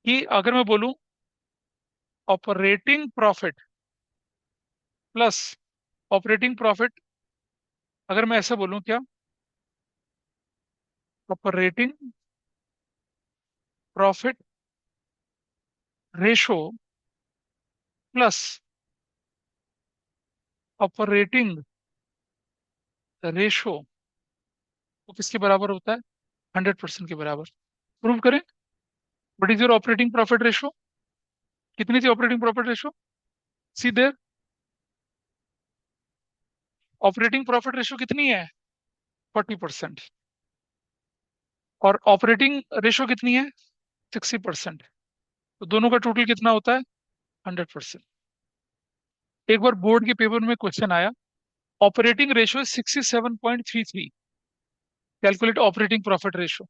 कि अगर मैं बोलूं operating profit plus operating profit, अगर मैं ऐसा बोलूं क्या, operating profit ratio plus operating ratio, वो किसके बराबर होता है, 100% के बराबर। प्रूव करें। What is your operating profit ratio, कितनी थी operating profit ratio, see there, operating profit ratio कितनी है, 40%। और ऑपरेटिंग रेशो कितनी है, 60%। तो दोनों का टोटल कितना होता है, 100%। एक बार बोर्ड के पेपर में क्वेश्चन आया, operating ratio 67.33, calculate operating profit ratio,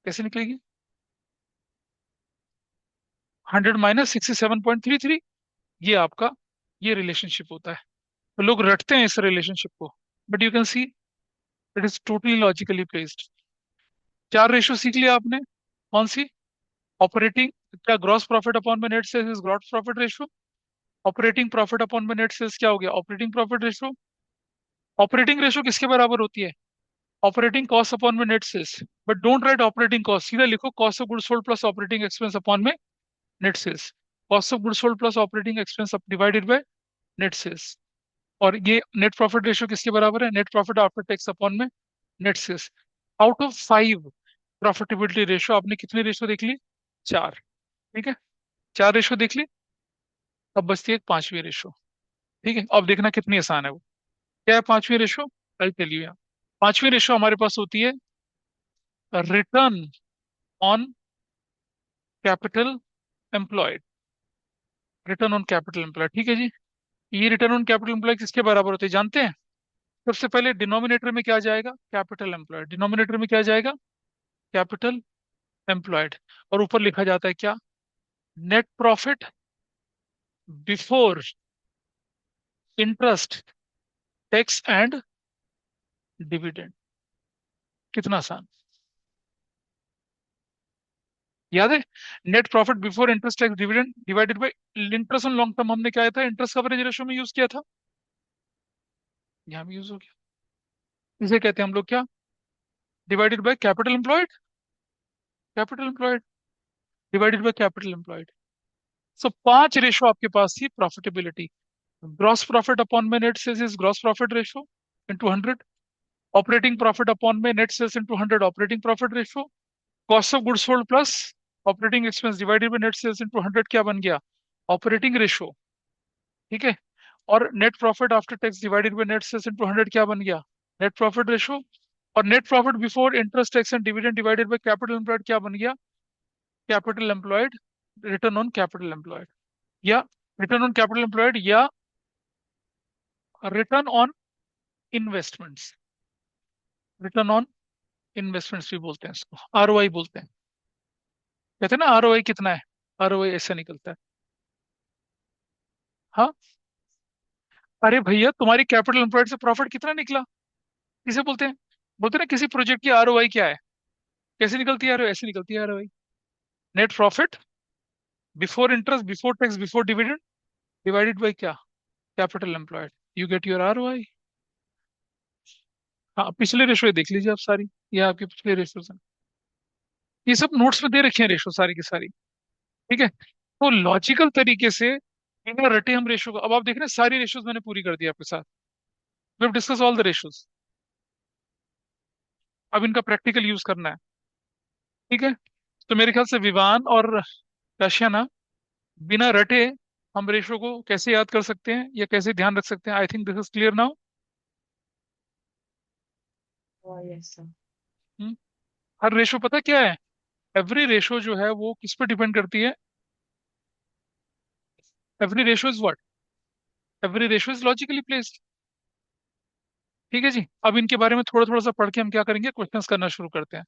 कैसे निकलेगी? 100 - 67.33, ये आपका ये रिलेशनशिप होता है। तो लोग रटते हैं इस रिलेशनशिप को, but you can see it is totally logically placed. चार रेशियो सीख लिया आपने, कौन सी? ऑपरेटिंग, क्या ग्रॉस प्रॉफिट अपॉन में net sales is gross profit ratio. Operating profit upon में नेट सेल्स क्या हो गया? Operating profit ratio. Operating ratio किसके बराबर होती है? ऑपरेटिंग कॉस्ट अपॉन में net sales. But don't write operating cost, सीधा लिखो cost of goods sold plus operating expense upon में net sales. Cost of goods sold plus operating expense divided by net sales. और ये net profit ratio किसके बराबर है? Net profit after tax upon में net sales. Out of 5 profitability ratio आपने कितनी ratio देख ली? 4। ठीक है, 4 रेशियो देख ली। अब बचती है एक पांचवी रेशियो। ठीक है, अब देखना कितनी आसान है वो। क्या है पांचवी रेशियो? कल चलिए यहाँ। पांचवी रेशियो हमारे पास होती है return on capital employed. Return on capital employed, ठीक है जी। ये रिटर्न ऑन कैपिटल एम्प्लॉयड किसके बराबर होते हैं जानते हैं? सबसे पहले डिनोमिनेटर में क्या जाएगा? Capital employed. डिनोमिनेटर में क्या जाएगा? Capital employed. और ऊपर लिखा जाता है क्या? Net profit before interest tax and dividend. कितना आसान, याद है? Net profit before interest tax dividend divided bye interest on long term. हमने क्या था? इंटरेस्ट कवरेज रेशियो में यूज किया था, यहाँ भी यूज हो गया। इसे कहते हैं हम लोग क्या? Divided by capital employed. Capital employed divided by capital employed. So 5 ratio आपके पास थी प्रॉफिटेबिलिटी। ग्रॉस प्रॉफिट अपॉन में net sales is gross profit ratio into 100। Operating profit upon में net sales into 100 operating profit ratio. Cost of goods sold plus operating expense divided by net sales into 100 क्या बन गया? Operating ratio. ठीक है, और net profit after tax divided by net sales into 100 क्या बन गया? Net profit ratio. और net profit before interest tax and dividend divided by capital employed क्या बन गया? Capital employed. Return on capital employed, या रिटर्न ऑन कैपिटल एम्प्लॉयड, या return on investments. Return on investments भी बोलते हैं इसको, आरओआई बोलते हैं। कहते हैं ना आरओआई कितना है, आरओआई ऐसा निकलता है। हाँ, अरे भैया तुम्हारी कैपिटल एम्प्लॉयड से प्रॉफिट कितना निकला, किसे बोलते हैं? बोलते हैं ना किसी प्रोजेक्ट की आरओआई क्या है। कैसे निकलती है आरओआई? ऐसे निकलती है ROI. Net profit before interest before tax before dividend divided by क्या? Capital employed. You get your ROI. हाँ, पिछले रेशो देख लीजिए आप सारी, ये आपके पिछले रेशो हैं। ये सब नोट्स में दे रखे हैं रेशो सारी की सारी। ठीक है, तो लॉजिकल तरीके से बिना रटे हम रेशो को, अब आप देख रहे हैं सारी रेशोज मैंने पूरी कर दी आपके साथ। We discuss all the ratios. अब इनका प्रैक्टिकल यूज करना है। ठीक है, तो मेरे ख्याल से विवान और काशियाना, बिना रटे हम रेशो को कैसे याद कर सकते हैं या कैसे ध्यान रख सकते हैं? I think this is clear now. Oh, yes, sir. Her ratio पता क्या है? एवरी रेशो जो है वो किस पर डिपेंड करती है? Every ratio is what? Every ratio is logically placed. ठीक है जी, अब इनके बारे में थोड़ा थोड़ा सा पढ़ के हम क्या करेंगे, क्वेश्चंस करना शुरू करते हैं।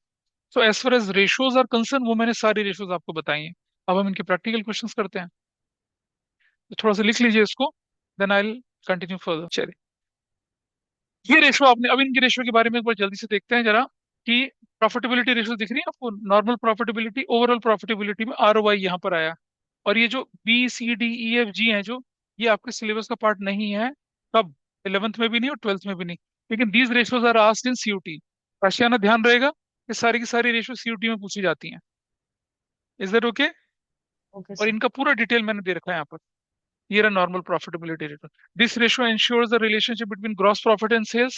So as far as ratios are concern, वो मैंने सारी रेशोज आपको बताई हैं। अब हम इनके प्रैक्टिकल क्वेश्चंस करते हैं। तो थोड़ा सा लिख लीजिए इसको, then I will continue further. चलिए, ये रेशो आपने, अब इनकी रेशो के बारे में एक बार जल्दी से देखते हैं जरा, कि प्रॉफिटेबिलिटी रेशो दिख रही है आपको? नॉर्मल प्रॉफिटेबिलिटी, ओवरऑल प्रॉफिटेबिलिटी में आरओआई यहाँ पर आया। और ये जो BCDEFG हैं जो, ये आपके सिलेबस का पार्ट नहीं है। कब? 11th में भी नहीं और 12th में भी नहीं। लेकिन these ratios are asked in CUET. Ashiyana ध्यान रहेगा, ये सारी की सारी रेशो सीयूटी में पूछी जाती हैं। Is that okay? Okay, और sir. इनका पूरा डिटेल मैंने दे रखा है यहाँ पर। ये रहा normal profitability ratio. This ratio ensures the relationship between gross profit and sales.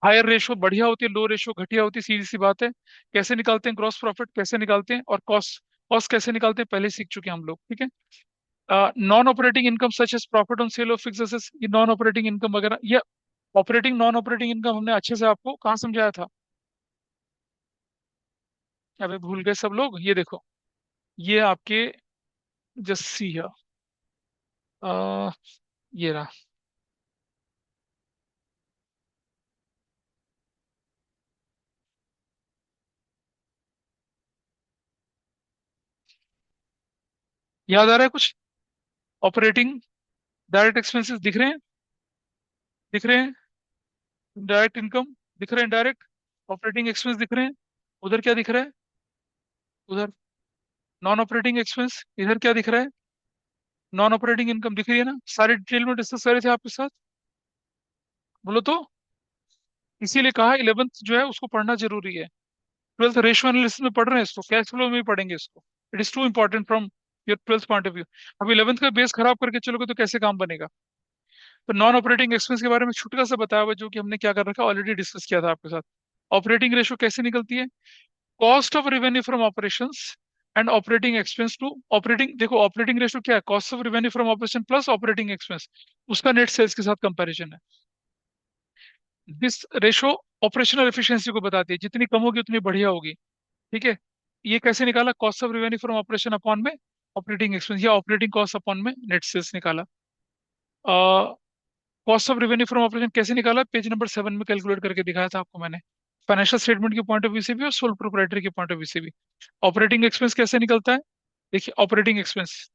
Higher ratio बढ़िया होती है, लो रेशो घटिया होती है, सीधी सी बात है। कैसे निकालते हैं ग्रॉस प्रॉफिट, कैसे निकालते हैं, और कॉस्ट कॉस्ट कैसे निकालते हैं, पहले सीख चुके हैं हम लोग। ठीक है, non operating income such as profit on sale of fixed assets, ये नॉन ऑपरेटिंग इनकम वगैरह, ये ऑपरेटिंग नॉन ऑपरेटिंग इनकम हमने अच्छे से आपको कहाँ समझाया था? अबे भूल गए सब लोग। ये देखो, ये आपके जस्ट सी है, ये रहा। याद आ रहा है कुछ? ऑपरेटिंग डायरेक्ट एक्सपेंसेस दिख रहे हैं? दिख रहे हैं? डायरेक्ट इनकम दिख रहे हैं, डायरेक्ट ऑपरेटिंग एक्सपेंस दिख रहे हैं। उधर क्या दिख रहा है? उधर नॉन ऑपरेटिंग एक्सपेंस। इधर क्या दिख रहा है? नॉन ऑपरेटिंग इनकम दिख रही है ना? सारे डिटेल में डिस्कस कर रहे थे आपके साथ। बोलो तो। इसीलिए कहा 11th जो है उसको पढ़ना जरूरी है। 12th रेशियो एनालिसिस में पढ़ रहे हैं इसको, कैश फ्लो में भी पढ़ेंगे इसको। It is two important from your 12th point of view. अब 11th का बेस खराब करके चलोगे तो कैसे काम बनेगा? तो नॉन ऑपरेटिंग एक्सपेंस के बारे में छुटका सा बताया हुआ, जो कि हमने क्या कर रखा है, ऑलरेडी डिस्कस किया था आपके साथ। ऑपरेटिंग रेशियो कैसे निकलती है? Cost of revenue from operations and operating expense to operating. देखो ऑपरेटिंग रेशियो क्या है? Cost of revenue from operation plus operating expense, उसका नेट सेल्स के साथ कंपैरिजन है। दिस रेशियो ऑपरेशनल एफिशिएंसी को बताती है, जितनी कम होगी उतनी बढ़िया होगी। ठीक है। ये कैसे निकाला? Cost of revenue from operation upon में ऑपरेटिंग एक्सपेंस, या ऑपरेटिंग कॉस्ट अपॉन में नेट सेल्स निकाला। Cost of revenue from operation कैसे निकाला? पेज नंबर 7 में कैलकुलेट करके दिखाया था आपको मैंने, फाइनेंशियल स्टेटमेंट के पॉइंट ऑफ व्यू से भी और सोल प्रोप्राइटरी के पॉइंट ऑफ व्यू से भी। ऑपरेटिंग एक्सपेंस कैसे निकलता है? देखिए operating expense,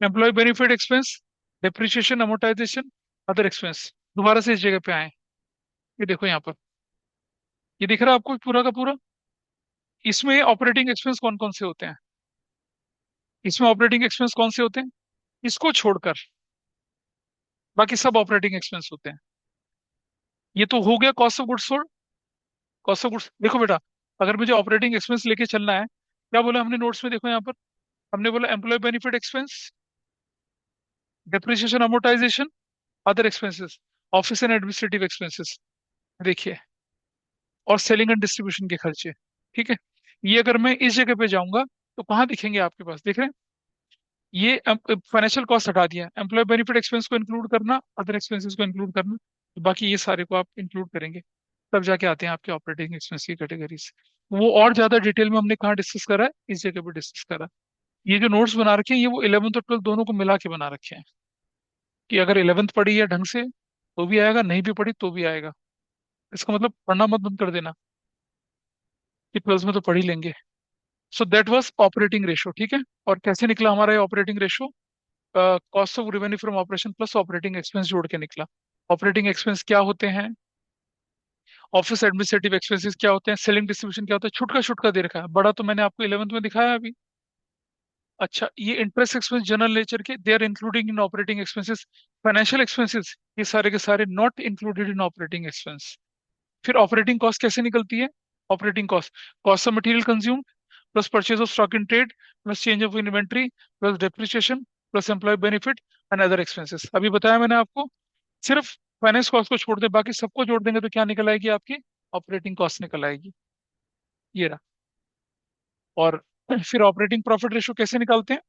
employee benefit expense, depreciation, amortisation, other expense. दोबारा से इस जगह पे आए, ये देखो यहाँ पर, ये दिख रहा है आपको पूरा का पूरा? इसमें ऑपरेटिंग एक्सपेंस कौन कौन से होते हैं? इसमें ऑपरेटिंग एक्सपेंस कौन से होते हैं? इसको छोड़कर बाकी सब ऑपरेटिंग एक्सपेंस होते हैं। ये तो हो गया cost of goods sold. Cost of goods देखो बेटा, अगर मुझे ऑपरेटिंग एक्सपेंस लेके चलना है, क्या बोला हमने नोट्स में? देखो यहाँ पर हमने बोला employee benefit expense, depreciation, amortisation, other expenses, office and administrative expenses. देखिए, और सेलिंग एंड डिस्ट्रीब्यूशन के खर्चे। ठीक है। ये अगर मैं इस जगह पे जाऊंगा तो कहाँ दिखेंगे आपके पास? देख रहे हैं? ये फाइनेंशियल कॉस्ट हटा दिया, एम्प्लॉय बेनिफिट एक्सपेंस को इंक्लूड करना, अदर एक्सपेंसेस को इंक्लूड करना, तो बाकी ये सारे को आप इंक्लूड करेंगे, तब जाके आते हैं आपके ऑपरेटिंग एक्सपेंस की कैटेगरीज। वो और ज्यादा डिटेल में हमने कहाँ डिस्कस करा है? इस जगह पे डिस्कस करा। ये जो नोट्स बना रखे हैं, ये वो 11th और 12th दोनों को मिला के बना रखे हैं, कि अगर 11th पढ़ी है ढंग से तो भी आएगा, नहीं भी पढ़ी तो भी आएगा। इसका मतलब पढ़ना मत बंद कर देना कि 12th में तो पढ़ ही लेंगे। So that was operating ratio. ठीक है। और कैसे निकला हमारा ये operating ratio? Cost of revenue from operation plus operating expense जोड़ के निकला। ऑपरेटिंग एक्सपेंस क्या होते हैं? ऑफिस एडमिनिस्ट्रेटिव एक्सपेंसेस क्या होते हैं? सेलिंग डिस्ट्रीब्यूशन क्या होता है? छुटका छुटका दे रखा है, बड़ा तो मैंने आपको 11th में दिखाया अभी। अच्छा, ये इंटरेस्ट एक्सपेंस जनरल नेचर के, they are including in operating expenses. Financial expenses ये सारे के सारे not included in operating expense. फिर ऑपरेटिंग कॉस्ट कैसे निकलती है? Operating cost, cost of material consume plus purchase of stock in trade plus change of inventory plus depreciation plus employee benefit and other expenses. अभी बताया मैंने आपको, सिर्फ finance cost को छोड़ दे, बाकी सबको जोड़ देंगे तो क्या निकल आएगी आपकी? ऑपरेटिंग कॉस्ट निकल आएगी। ये रहा। और फिर ऑपरेटिंग प्रॉफिट रेशो कैसे निकालते हैं?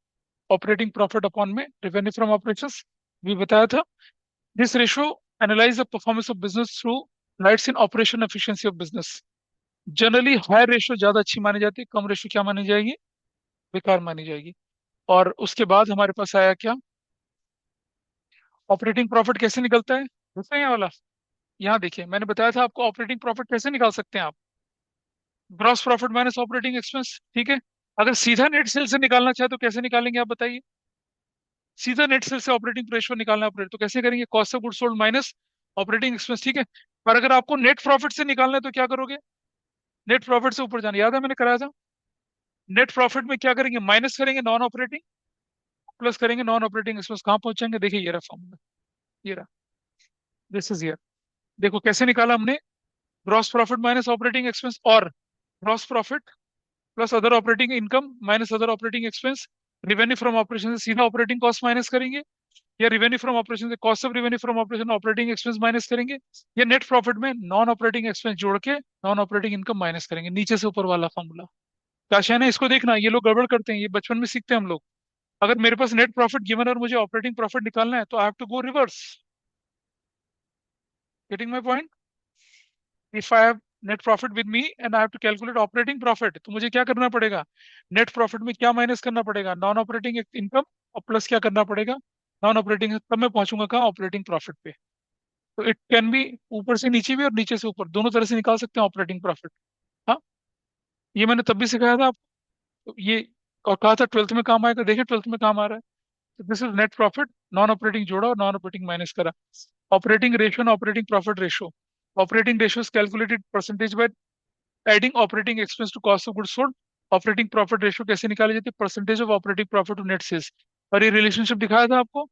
ऑपरेटिंग प्रॉफिट अपॉन में रेवेन्यू फ्रॉम ऑपरेशंस, भी बताया था। This ratio analyse the performance of business through lights in operation efficiency of business. Generally higher ratio ज्यादा अच्छी मानी जाती है, कम रेशो क्या मानी जाएगी? बेकार मानी जाएगी। और उसके बाद हमारे पास आया क्या? ऑपरेटिंग प्रॉफिट कैसे निकलता है? दूसरा यहाँ वाला, यहाँ देखिए मैंने बताया था आपको ऑपरेटिंग प्रॉफिट कैसे निकाल सकते हैं आप। Gross profit minus operating expense. ठीक है। अगर सीधा नेट सेल से निकालना चाहे तो कैसे निकालेंगे आप बताइए? सीधा नेट सेल से ऑपरेटिंग रेशियो निकालना पड़े तो कैसे करेंगे? Cost of goods sold minus operating expense. ठीक है। पर अगर आपको नेट प्रॉफिट से निकालना है तो क्या करोगे? नेट प्रॉफिट से ऊपर जाना, याद है मैंने कराया था। नेट प्रॉफिट में क्या करेंगे? माइनस करेंगे नॉन ऑपरेटिंग, प्लस करेंगे नॉन ऑपरेटिंग एक्सपेंस। कहाँ पहुंचेंगे? देखिए ये रहा फॉर्मूला, ये रहा, दिस इज हियर। देखो कैसे निकाला हमने? Gross profit minus operating expense, और gross profit plus other operating income minus other operating expense. Revenue from operation से सीधा ऑपरेटिंग कॉस्ट माइनस करेंगे, या रिवेन्यू फ्रॉम ऑपरेशन से cost of revenue from operation operating expense minus करेंगे, या net profit में non operating expense जोड़ के नॉन ऑपरेटिंग इनकम माइनस करेंगे। नीचे से ऊपर वाला फॉर्मूला। काशा है इसको देखना, ये लोग गड़बड़ करते हैं, ये बचपन में सीखते हैं हम लोग। अगर मेरे पास नेट प्रॉफिट गिवन और मुझे ऑपरेटिंग प्रॉफिट निकालना है तो I have to go reverse. Getting my point? If I have net profit with me and I have to calculate operating profit, तो मुझे क्या करना पड़ेगा? नेट प्रॉफिट में क्या माइनस करना पड़ेगा? नॉन ऑपरेटिंग इनकम, और प्लस क्या करना पड़ेगा? नॉन ऑपरेटिंग है, तब मैं पहुंचूंगा कहाँ, ऑपरेटिंग प्रॉफिट पे। तो इट कैन बी ऊपर से नीचे भी और नीचे से ऊपर, दोनों तरह से निकाल सकते हैं ऑपरेटिंग प्रॉफिट। हाँ, ये मैंने तब भी सिखाया था आपको। तो ये और कहा था 12th में काम आएगा, देखिए 12th में काम आ रहा है। तो this is net profit, non operating जोड़ा और नॉन ऑपरेटिंग माइनस करा। Operating ratio, operating profit ratio. Operating ratio is calculated percentage by adding operating expense to cost of goods sold. Operating profit ratio कैसे निकाली जाती है, percentage of operating profit to net sales. और ये relationship दिखाया था आपको,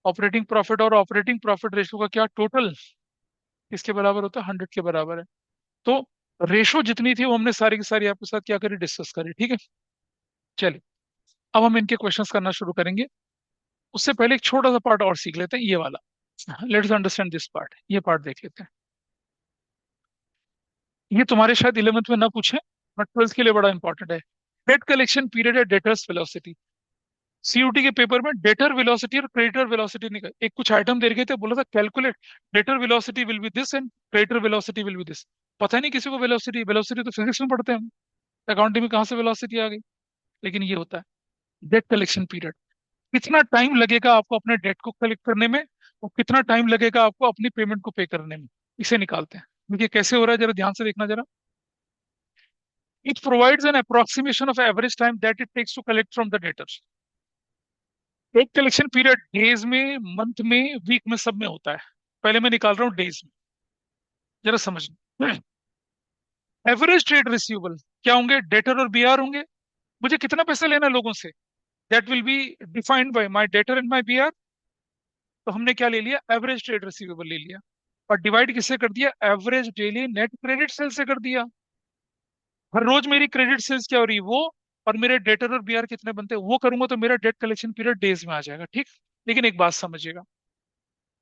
ऑपरेटिंग प्रॉफिट और ऑपरेटिंग प्रॉफिट रेशियो का क्या टोटल किसके बराबर होता है, 100 के बराबर है। तो रेशो जितनी थी वो हमने सारी की सारी आपके साथ क्या करी, डिस्कस करी, ठीक है। चलिए, अब हम इनके क्वेश्चंस करना शुरू करेंगे। उससे पहले एक छोटा सा पार्ट और सीख लेते हैं, ये वाला। लेट्स अंडरस्टैंड दिस पार्ट, ये पार्ट देख लेते हैं। ये तुम्हारे शायद 11th में ना पूछे, बट 12th के लिए बड़ा इंपॉर्टेंट है। डेट कलेक्शन पीरियड है, डेटर्स वेलोसिटी। सीयूटी के पेपर में डेटर वेलोसिटी और क्रेडिटर वेलोसिटी निकल, एक कुछ आइटम दे रखे थे, बोला था calculate debtor velocity will be this and creditor velocity will be this. पता नहीं किसी को वेलोसिटी, वेलोसिटी तो फिजिक्स में पढ़ते हैं हम, अकाउंटिंग में कहाँ से वेलोसिटी आ गई। लेकिन ये होता है डेट कलेक्शन पीरियड। कितना टाइम लगेगा आपको अपने डेट को कलेक्ट करने में, और कितना टाइम लगेगा आपको अपनी पेमेंट को पे करने में, इसे निकालते हैं। देखिए कैसे हो रहा है, जरा ध्यान से देखना जरा। It provides an approximation of average time that it takes to collect from the debtors. एक कलेक्शन पीरियड डेज में, मंथ में, वीक में, सब में होता है। पहले मैं निकाल रहा हूँ डेज में, जरा समझना। एवरेज ट्रेड रिसीवेबल क्या होंगे, डेटर और बीआर होंगे। मुझे कितना पैसा लेना है लोगों से, that will be defined by my debtor and my BR. तो हमने क्या ले लिया, एवरेज ट्रेड रिसीवेबल ले लिया, और डिवाइड किससे कर दिया, average daily net credit sale से कर दिया। हर रोज मेरी क्रेडिट सेल्स क्या हो रही है वो, और मेरे डेटर और बीआर कितने बनते हैं वो करूंगा, तो मेरा डेट कलेक्शन पीरियड डेज में आ जाएगा, ठीक। लेकिन एक बात समझिएगा,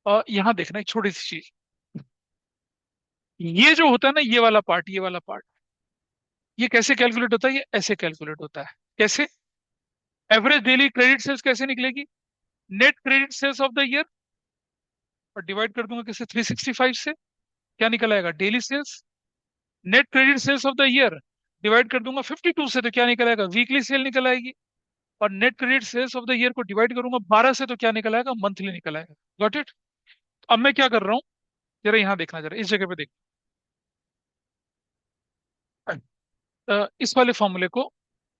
और यहाँ देखना एक छोटी सी चीज। ये जो होता है ना, ये वाला पार्ट, ये वाला पार्ट, ये कैसे कैलकुलेट होता है, ये ऐसे कैलकुलेट होता है। कैसे, एवरेज डेली क्रेडिट सेल्स कैसे निकलेगी, net credit sales of the year, और डिवाइड कर दूंगा किससे, 365 से। क्या निकल आएगा, daily sales. Net credit sales of the year divide कर दूंगा 52 से, तो क्या निकल आएगा, वीकली सेल निकल आएगी। और net credit sales of the year को डिवाइड करूंगा 12 से, तो क्या निकल आएगा, मंथली निकल आएगा। Got it. अब मैं क्या कर रहा हूँ, जरा यहाँ देखना, जरा इस जगह पे देख। इस वाले फॉर्मूले को,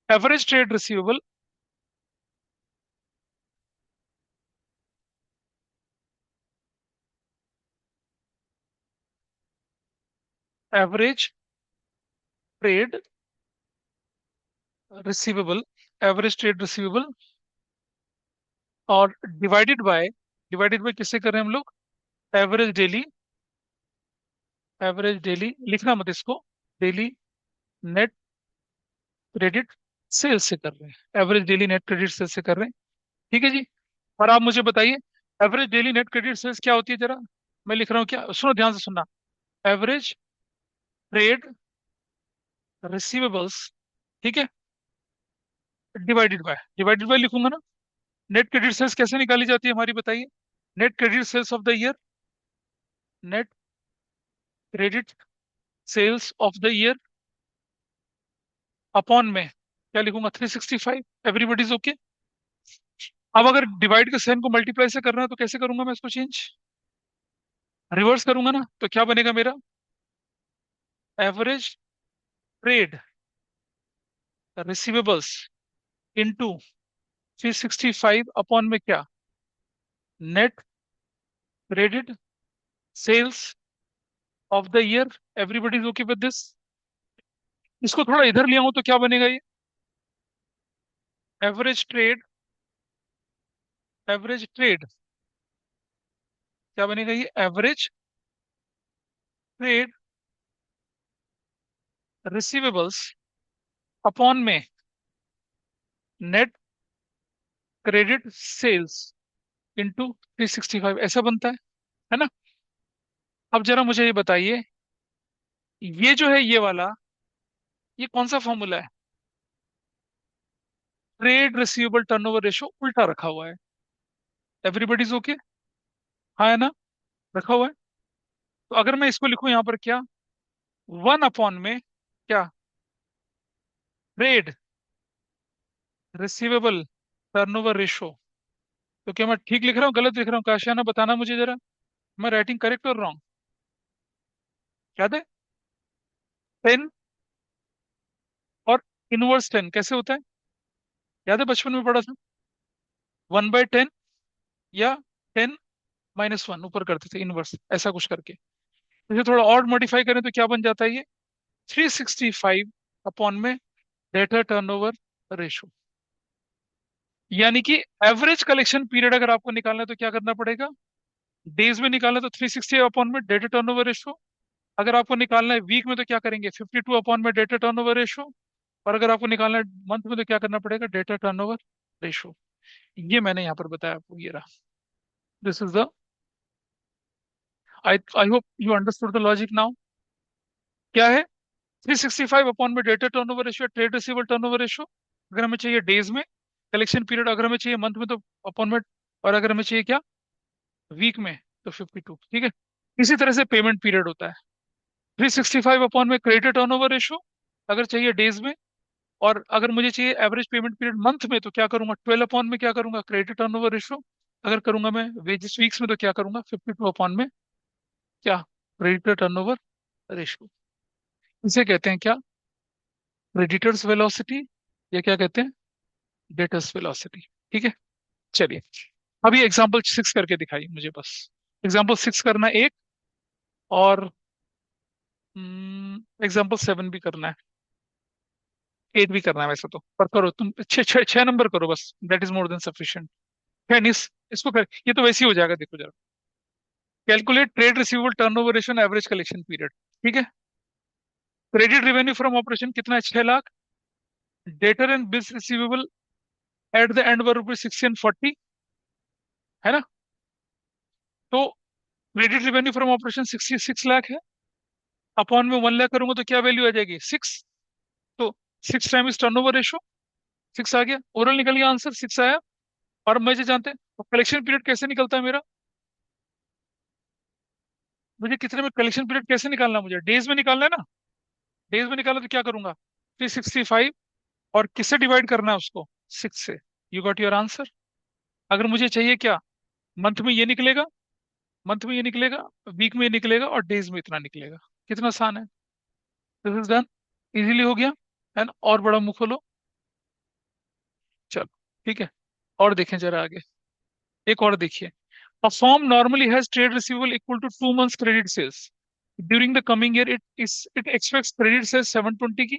average trade receivable, average trade receivable, average trade receivable, और डिवाइडेड बाय किससे कर रहे हैं हम लोग, एवरेज डेली, एवरेज डेली लिखना मत इसको, डेली नेट क्रेडिट सेल्स से कर रहे हैं, average daily net credit sales से कर रहे हैं, ठीक है जी। और आप मुझे बताइए, average daily net credit sales क्या होती है, जरा मैं लिख रहा हूँ, क्या, सुनो ध्यान से सुनना। एवरेज ट्रेड रिसीवेबल्स, ठीक है, डिवाइडेड बाय लिखूंगा ना। नेट क्रेडिट सेल्स कैसे निकाली जाती है हमारी, बताइए। Net credit sales of the year, net credit sales of the year upon में क्या लिखूंगा, 365। Everybody is okay. अब अगर डिवाइड के साइन को मल्टीप्लाई से करना है तो कैसे करूंगा मैं इसको चेंज, रिवर्स करूंगा ना, तो क्या बनेगा मेरा, average trade receivables into 365 upon में क्या, net credit sales of the year. Everybody is okay with this. इसको थोड़ा इधर लिया हूं तो क्या बनेगा ये, एवरेज ट्रेड, एवरेज ट्रेड क्या बनेगा ये, एवरेज ट्रेड रिसीवेबल्स अपॉन में नेट क्रेडिट सेल्स इंटू 365, ऐसा बनता है ना। अब जरा मुझे ये बताइए, ये जो है ये वाला, ये कौन सा फॉर्मूला है, ट्रेड रिसीवेबल टर्नओवर रेशो उल्टा रखा हुआ है। एवरीबडी इज ओके, हाँ है ना, रखा हुआ है। तो अगर मैं इसको लिखूं यहाँ पर क्या, 1 अपॉन में क्या, ट्रेड रिसीवेबल टर्नओवर रेशो तो क्या मैं ठीक लिख रहा हूँ, गलत लिख रहा हूँ? काशियाना बताना मुझे जरा, मैं राइटिंग करेक्ट और रॉन्ग? याद है? 10 और इनवर्स 10 कैसे होता है? याद है, बचपन में पढ़ा था। 1/10 या 10 - 1 ऊपर करते थे इनवर्स, ऐसा कुछ करके। इसे थोड़ा और मॉडिफाई करें तो क्या बन जाता है ये? 365 अपॉन में डेटा टर्नओवर रेशो। यानी कि एवरेज कलेक्शन पीरियड अगर आपको निकालना है तो क्या करना पड़ेगा? डेज में निकालना है तो 360 अपॉन में डेटा टर्नओवर रेशो। अगर आपको निकालना है वीक में तो क्या करेंगे? 52 अपॉन में डेटा टर्नओवर रेशो। और अगर आपको निकालना है मंथ में तो क्या करना पड़ेगा? Data turnover ratio. ये मैंने यहाँ पर बताया आपको, ये रहा। This is the, I hope you understood the logic now. क्या है? 365 अपॉन में data turnover ratio, trade receivable turnover ratio. अगर हमें चाहिए डेज में कलेक्शन पीरियड, अगर हमें चाहिए मंथ में तो अपॉन में, और अगर हमें चाहिए क्या, वीक में, तो 52। ठीक है। इसी तरह से पेमेंट पीरियड होता है। 365 अपॉन में क्रेडिट टर्नओवर रेशियो, अगर चाहिए डेज में। और अगर मुझे चाहिए एवरेज पेमेंट पीरियड मंथ में तो क्या करूंगा? 12 अपॉन में क्या करूंगा? Credit turnover ratio. अगर करूंगा मैं वेजेस वीक्स में तो क्या करूंगा? 52 अपॉन में क्या? Credit turnover ratio. इसे कहते हैं क्या? क्रेडिटर्स वेलोसिटी, या क्या कहते हैं? Debtors velocity. ठीक है। चलिए, अभी एग्जांपल 6 करके दिखाइए मुझे बस। एग्जांपल 6 करना है एक, और एग्जांपल 7 भी करना है, 8 भी करना है वैसे तो, पर करो तुम, 6 नंबर करो बस, that is more than sufficient. Tennis, इसको कर, ये तो वैसे ही हो जाएगा, देखो जरा। Calculate trade receivable turnover ratio average collection period. ठीक है। क्रेडिट रेवेन्यू फ्रॉम ऑपरेशन कितना है? 6 lakh. Debtor and bills receivable at the and were rupees 60 and 40, है ना? तो credit revenue from operation 66 lakh है। अपॉन में 1 लाख करूंगा तो क्या वैल्यू आ जाएगी? 6। तो 6 टाइम्स टर्नओवर रेशो, 6 आ गया, ओरल निकल गया आंसर, 6 आया। और मुझे जानते हैं तो कलेक्शन पीरियड कैसे निकलता है मेरा? मुझे कितने में कलेक्शन पीरियड कैसे निकालना है? मुझे डेज में निकालना है ना। डेज में निकालना तो क्या करूंगा? 365, और किससे डिवाइड करना है उसको? 6 से। You got your answer. अगर मुझे चाहिए क्या, मंथ में ये निकलेगा, मंथ में ये निकलेगा, वीक में ये निकलेगा, और डेज में इतना निकलेगा। कितना आसान है। दिस इज डन, इजीली हो गया। है ना? और बड़ा मुंह खोलो। चलो, ठीक है। और देखें जरा आगे, एक और देखिए। A firm normally has trade receivable equal to 2 months credit sales. During the coming year, it expects credit sales 720 की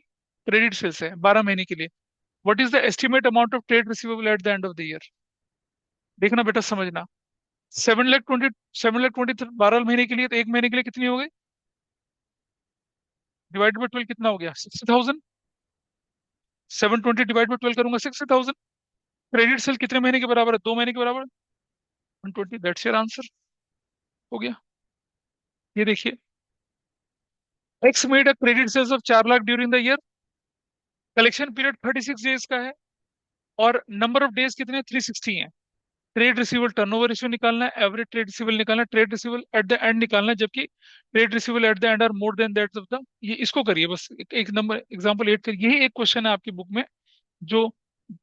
क्रेडिट सेल्स है 12 महीने के लिए. What is the estimate amount of trade receivable at the end of the year? देखना बेटा, समझना। 7 लाख 20, 7 लाख 20 12 महीने के लिए, तो एक महीने के लिए कितनी हो गई? डिवाइड बाई 12 कितना हो गया? 60,000। 720 डिवाइड बाई 12 करूंगा 60,000। क्रेडिट सेल कितने महीने के बराबर है? 2 महीने के बराबर। 120, दैट्स योर आंसर। हो गया। ये देखिए, X made a credit sales of 4 lakh during the year. Collection period 36 days का है, और नंबर ऑफ डेज कितने? 360 है। ट्रेड रिसीवल टर्नओवर रेशियो निकालना है, एवरेज ट्रेड रिसीवल निकालना है, trade receivable at the end निकालना है, जबकि trade receivable at the end are more than that of the, ये इसको करिए बस। एक नंबर एग्जांपल 8 करिए। यही एक क्वेश्चन है आपकी बुक में जो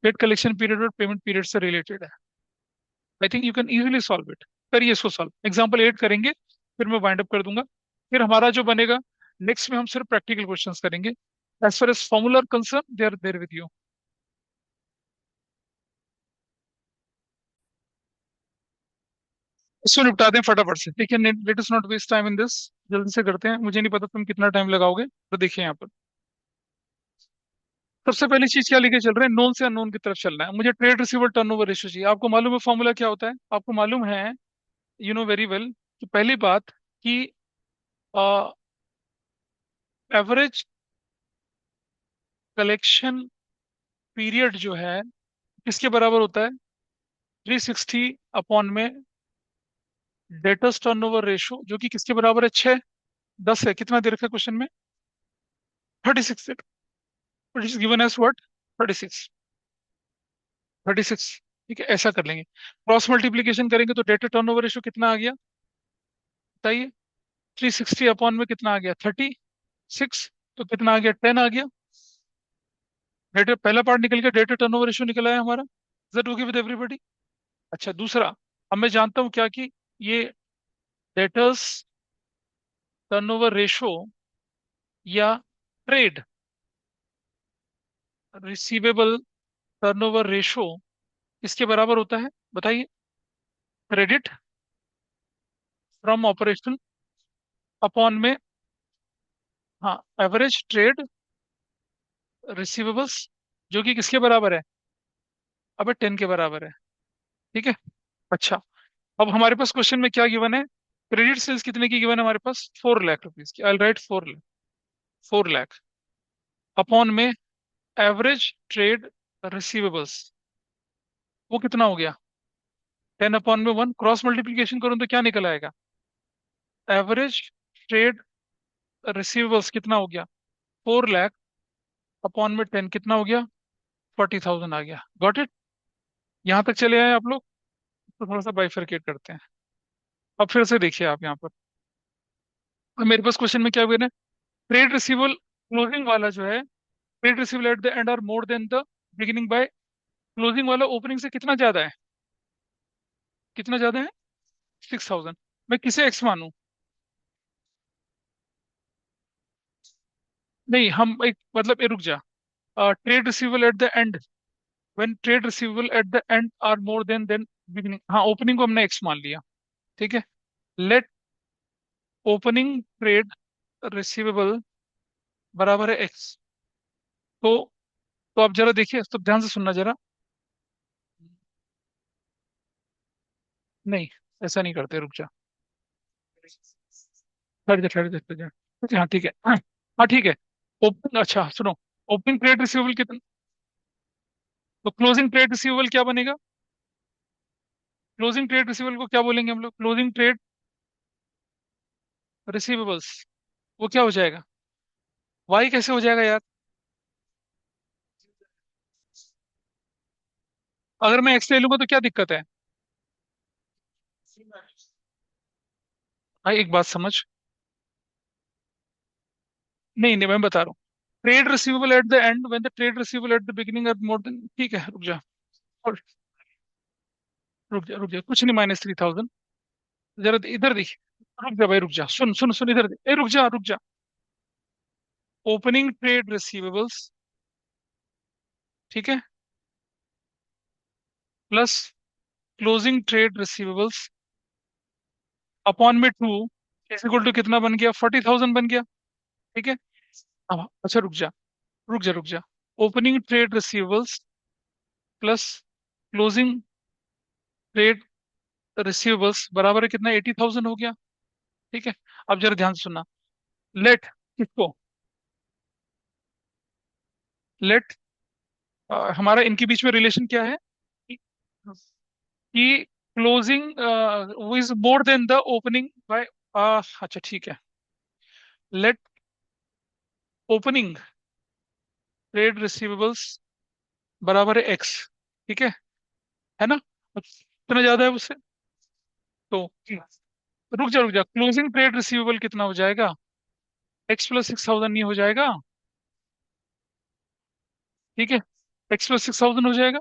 डेट कलेक्शन पीरियड और पेमेंट पीरियड से रिलेटेड है। I think you can easily solve it. करिए इसको सॉल्व, एग्जांपल 8 करेंगे, फिर मैं वाइंड अप कर दूंगा। फिर हमारा जो बनेगा, नेक्स्ट में हम सिर्फ प्रैक्टिकल क्वेश्चंस करेंगे। As far as formula concern, they are there with you. इसको निपटा दें फटाफट से, ठीक है? Let us not waste time in this. जल्दी से करते हैं, मुझे नहीं पता तुम कितना टाइम लगाओगे, तो देखिए यहाँ पर। सबसे पहली चीज क्या लेके चल रहे हैं? नोन से अननोन की तरफ चलना है। मुझे ट्रेड रिसीवेबल टर्नओवर रेशियो चाहिए। आपको मालूम है फॉर्मूला क्या होता है? आपको मालूम है, यू नो वेरी वेल, कि पहली बात कि एवरेज कलेक्शन पीरियड जो है किसके बराबर होता है? 360 अपॉन में डेटर्स टर्नओवर रेशियो, जो कि किसके बराबर है? 6, 10 है। कितना दे रखा है क्वेश्चन में? 36। It is given as what? 36। 36। ठीक है, ऐसा कर लेंगे। क्रॉस मल्टीप्लीकेशन करेंगे तो डेटा टर्नओवर रेशियो कितना आ गया बताइए? 360 अपॉन में कितना आ गया? 36। तो कितना आ गया? 10 आ गया। डेटा पहला पार्ट निकल गया, डेटा टर्नओवर रेशियो निकला है हमारा। Is that okay with everybody? अच्छा दूसरा, अब मैं जानता हूं क्या कि ये डेटर्स टर्नओवर रेशो या ट्रेड रिसीवेबल टर्नओवर रेशो किसके बराबर होता है बताइए? क्रेडिट फ्रॉम ऑपरेशन अपॉन में, हाँ, एवरेज ट्रेड रिसीवेबल्स, जो कि किसके बराबर है? अबे 10 के बराबर है। ठीक है। अच्छा, अब हमारे पास क्वेश्चन में क्या गिवन है? क्रेडिट सेल्स कितने की गिवन है हमारे पास? 4 लाख रुपीज की। आई राइट 4 लाख, 4 लाख अपॉन में एवरेज ट्रेड रिसीवेबल्स, वो कितना हो गया? 10/1, क्रॉस मल्टीप्लीकेशन करूं तो क्या निकल आएगा? एवरेज ट्रेड रिसीवेबल्स कितना हो गया? 4 लाख अपॉन में 10 कितना हो गया? 40,000 आ गया। Got it? यहां तक चले आए आप लोग? तो थोड़ा सा बाइफरकेट करते हैं। अब फिर से देखिए आप यहाँ पर, अब मेरे पास क्वेश्चन में क्या गिवन है? ट्रेड रिसीवेबल क्लोजिंग वाला जो है, trade receivable at the end are more than the beginning by closing वाला ओपनिंग से कितना ज्यादा है? कितना ज्यादा है? 6,000। मैं किसे एक्स मानूं? नहीं, हम एक मतलब, रुक जा। Trade receivable at the end, when trade receivable at the end are more than beginning, हाँ, ओपनिंग को हमने एक्स मान लिया। ठीक है। लेट ओपनिंग ट्रेड रिसीवेबल बराबर है एक्स। तो तो आप जरा देखिए, तो ध्यान से सुनना जरा। नहीं, ऐसा नहीं करते, रुक जा। ठहर जा। हाँ ठीक है, हाँ ठीक है। ओपन, अच्छा सुनो, ओपनिंग ट्रेड रिसीवेबल कितना, तो क्लोजिंग ट्रेड रिसीवेबल क्या बनेगा? क्लोजिंग ट्रेड रिसीवेबल को क्या बोलेंगे हम लोग? क्लोजिंग ट्रेड रिसीवेबल्स, वो क्या हो जाएगा? वाई कैसे हो जाएगा यार? अगर मैं एक्स ले लूंगा तो क्या दिक्कत है? भाई एक बात समझ। नहीं नहीं, मैं बता रहा हूँ। Trade receivable at the end when the trade receivable at the beginning are more than, ठीक है, रुक जा। और रुक जा, कुछ नहीं, -3,000। जरा इधर देख, रुक जा भाई, रुक जा, सुन सुन सुन, इधर रुक जा। ओपनिंग ट्रेड रिसीवेबल्स, ठीक है, plus closing trade receivables upon में 2 इज इक्वल टू कितना बन गया? 40,000 बन गया। ठीक है। अब अच्छा, रुक जा। Opening trade receivables plus closing trade receivables बराबर है कितना? 80,000 हो गया। ठीक है। अब जरा ध्यान से सुनना। लेट, किसको? लेट, हमारा इनके बीच में रिलेशन क्या है? कि closing is more than the opening by, अच्छा ठीक है। लेट ओपनिंग ट्रेड रिसीवेबल्स बराबर है एक्स। ठीक है ना? अब इतना ज्यादा है उससे, तो रुक जा, क्लोजिंग ट्रेड रिसीवेबल कितना हो जाएगा? X + 6,000 नहीं हो जाएगा? ठीक है, X + 6,000 हो जाएगा।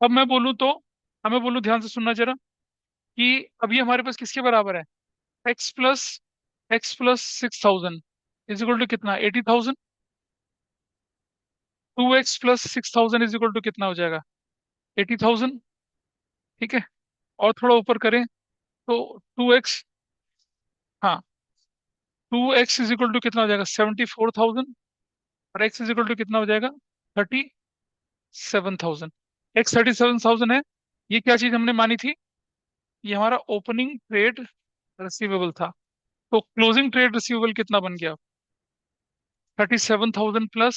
अब मैं बोलूँ तो, हमें बोलूँ, ध्यान से सुनना जरा, कि अभी हमारे पास किसके बराबर है? X + 6,000 इज इक्वल टू कितना? 80,000। 2X + 6,000 इज इक्वल टू कितना हो जाएगा? 80,000। ठीक है। और थोड़ा ऊपर करें तो 2x, हाँ, 2x इज इक्वल टू कितना हो जाएगा? 74,000। और x इज इक्वल टू कितना हो जाएगा? 37,000। x 37,000 है। ये क्या चीज हमने मानी थी? ये हमारा ओपनिंग ट्रेड रिसीवेबल था। तो क्लोजिंग ट्रेड रिसीवेबल कितना बन गया? 37,000 प्लस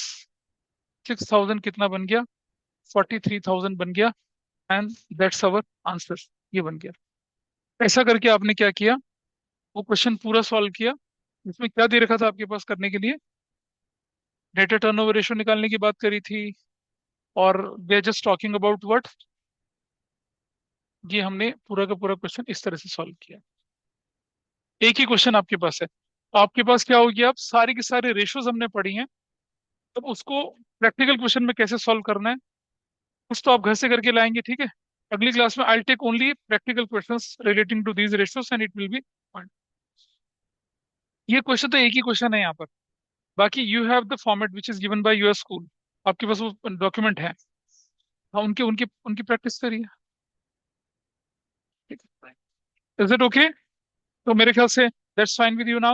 6,000 कितना बन गया? 43,000 बन गया। And that's our answer. ये बन गया। ऐसा करके आपने क्या किया? वो क्वेश्चन पूरा सॉल्व किया। इसमें क्या दे रखा था आपके पास करने के लिए? डेटा टर्नओवर रेशियो निकालने की बात करी थी। और we are just talking about what, ये हमने पूरा का पूरा क्वेश्चन इस तरह से सॉल्व किया। एक ही क्वेश्चन आपके पास है। आपके पास क्या हो गया? अब सारी की सारी रेशियोज हमने पढ़ी हैं। अब उसको प्रैक्टिकल क्वेश्चन में कैसे सॉल्व करना है, कुछ तो आप घर से करके लाएंगे, ठीक है? अगली क्लास में I take only practical questions relating to these ratios and it will be fine. ये क्वेश्चन तो एक ही क्वेश्चन है यहाँ पर। बाकी you have the format which is given by your school, आपके पास वो डॉक्यूमेंट है। हाँ, उनकी उनकी उनकी प्रैक्टिस करिए। Is it okay? तो मेरे ख्याल से that's fine with you now.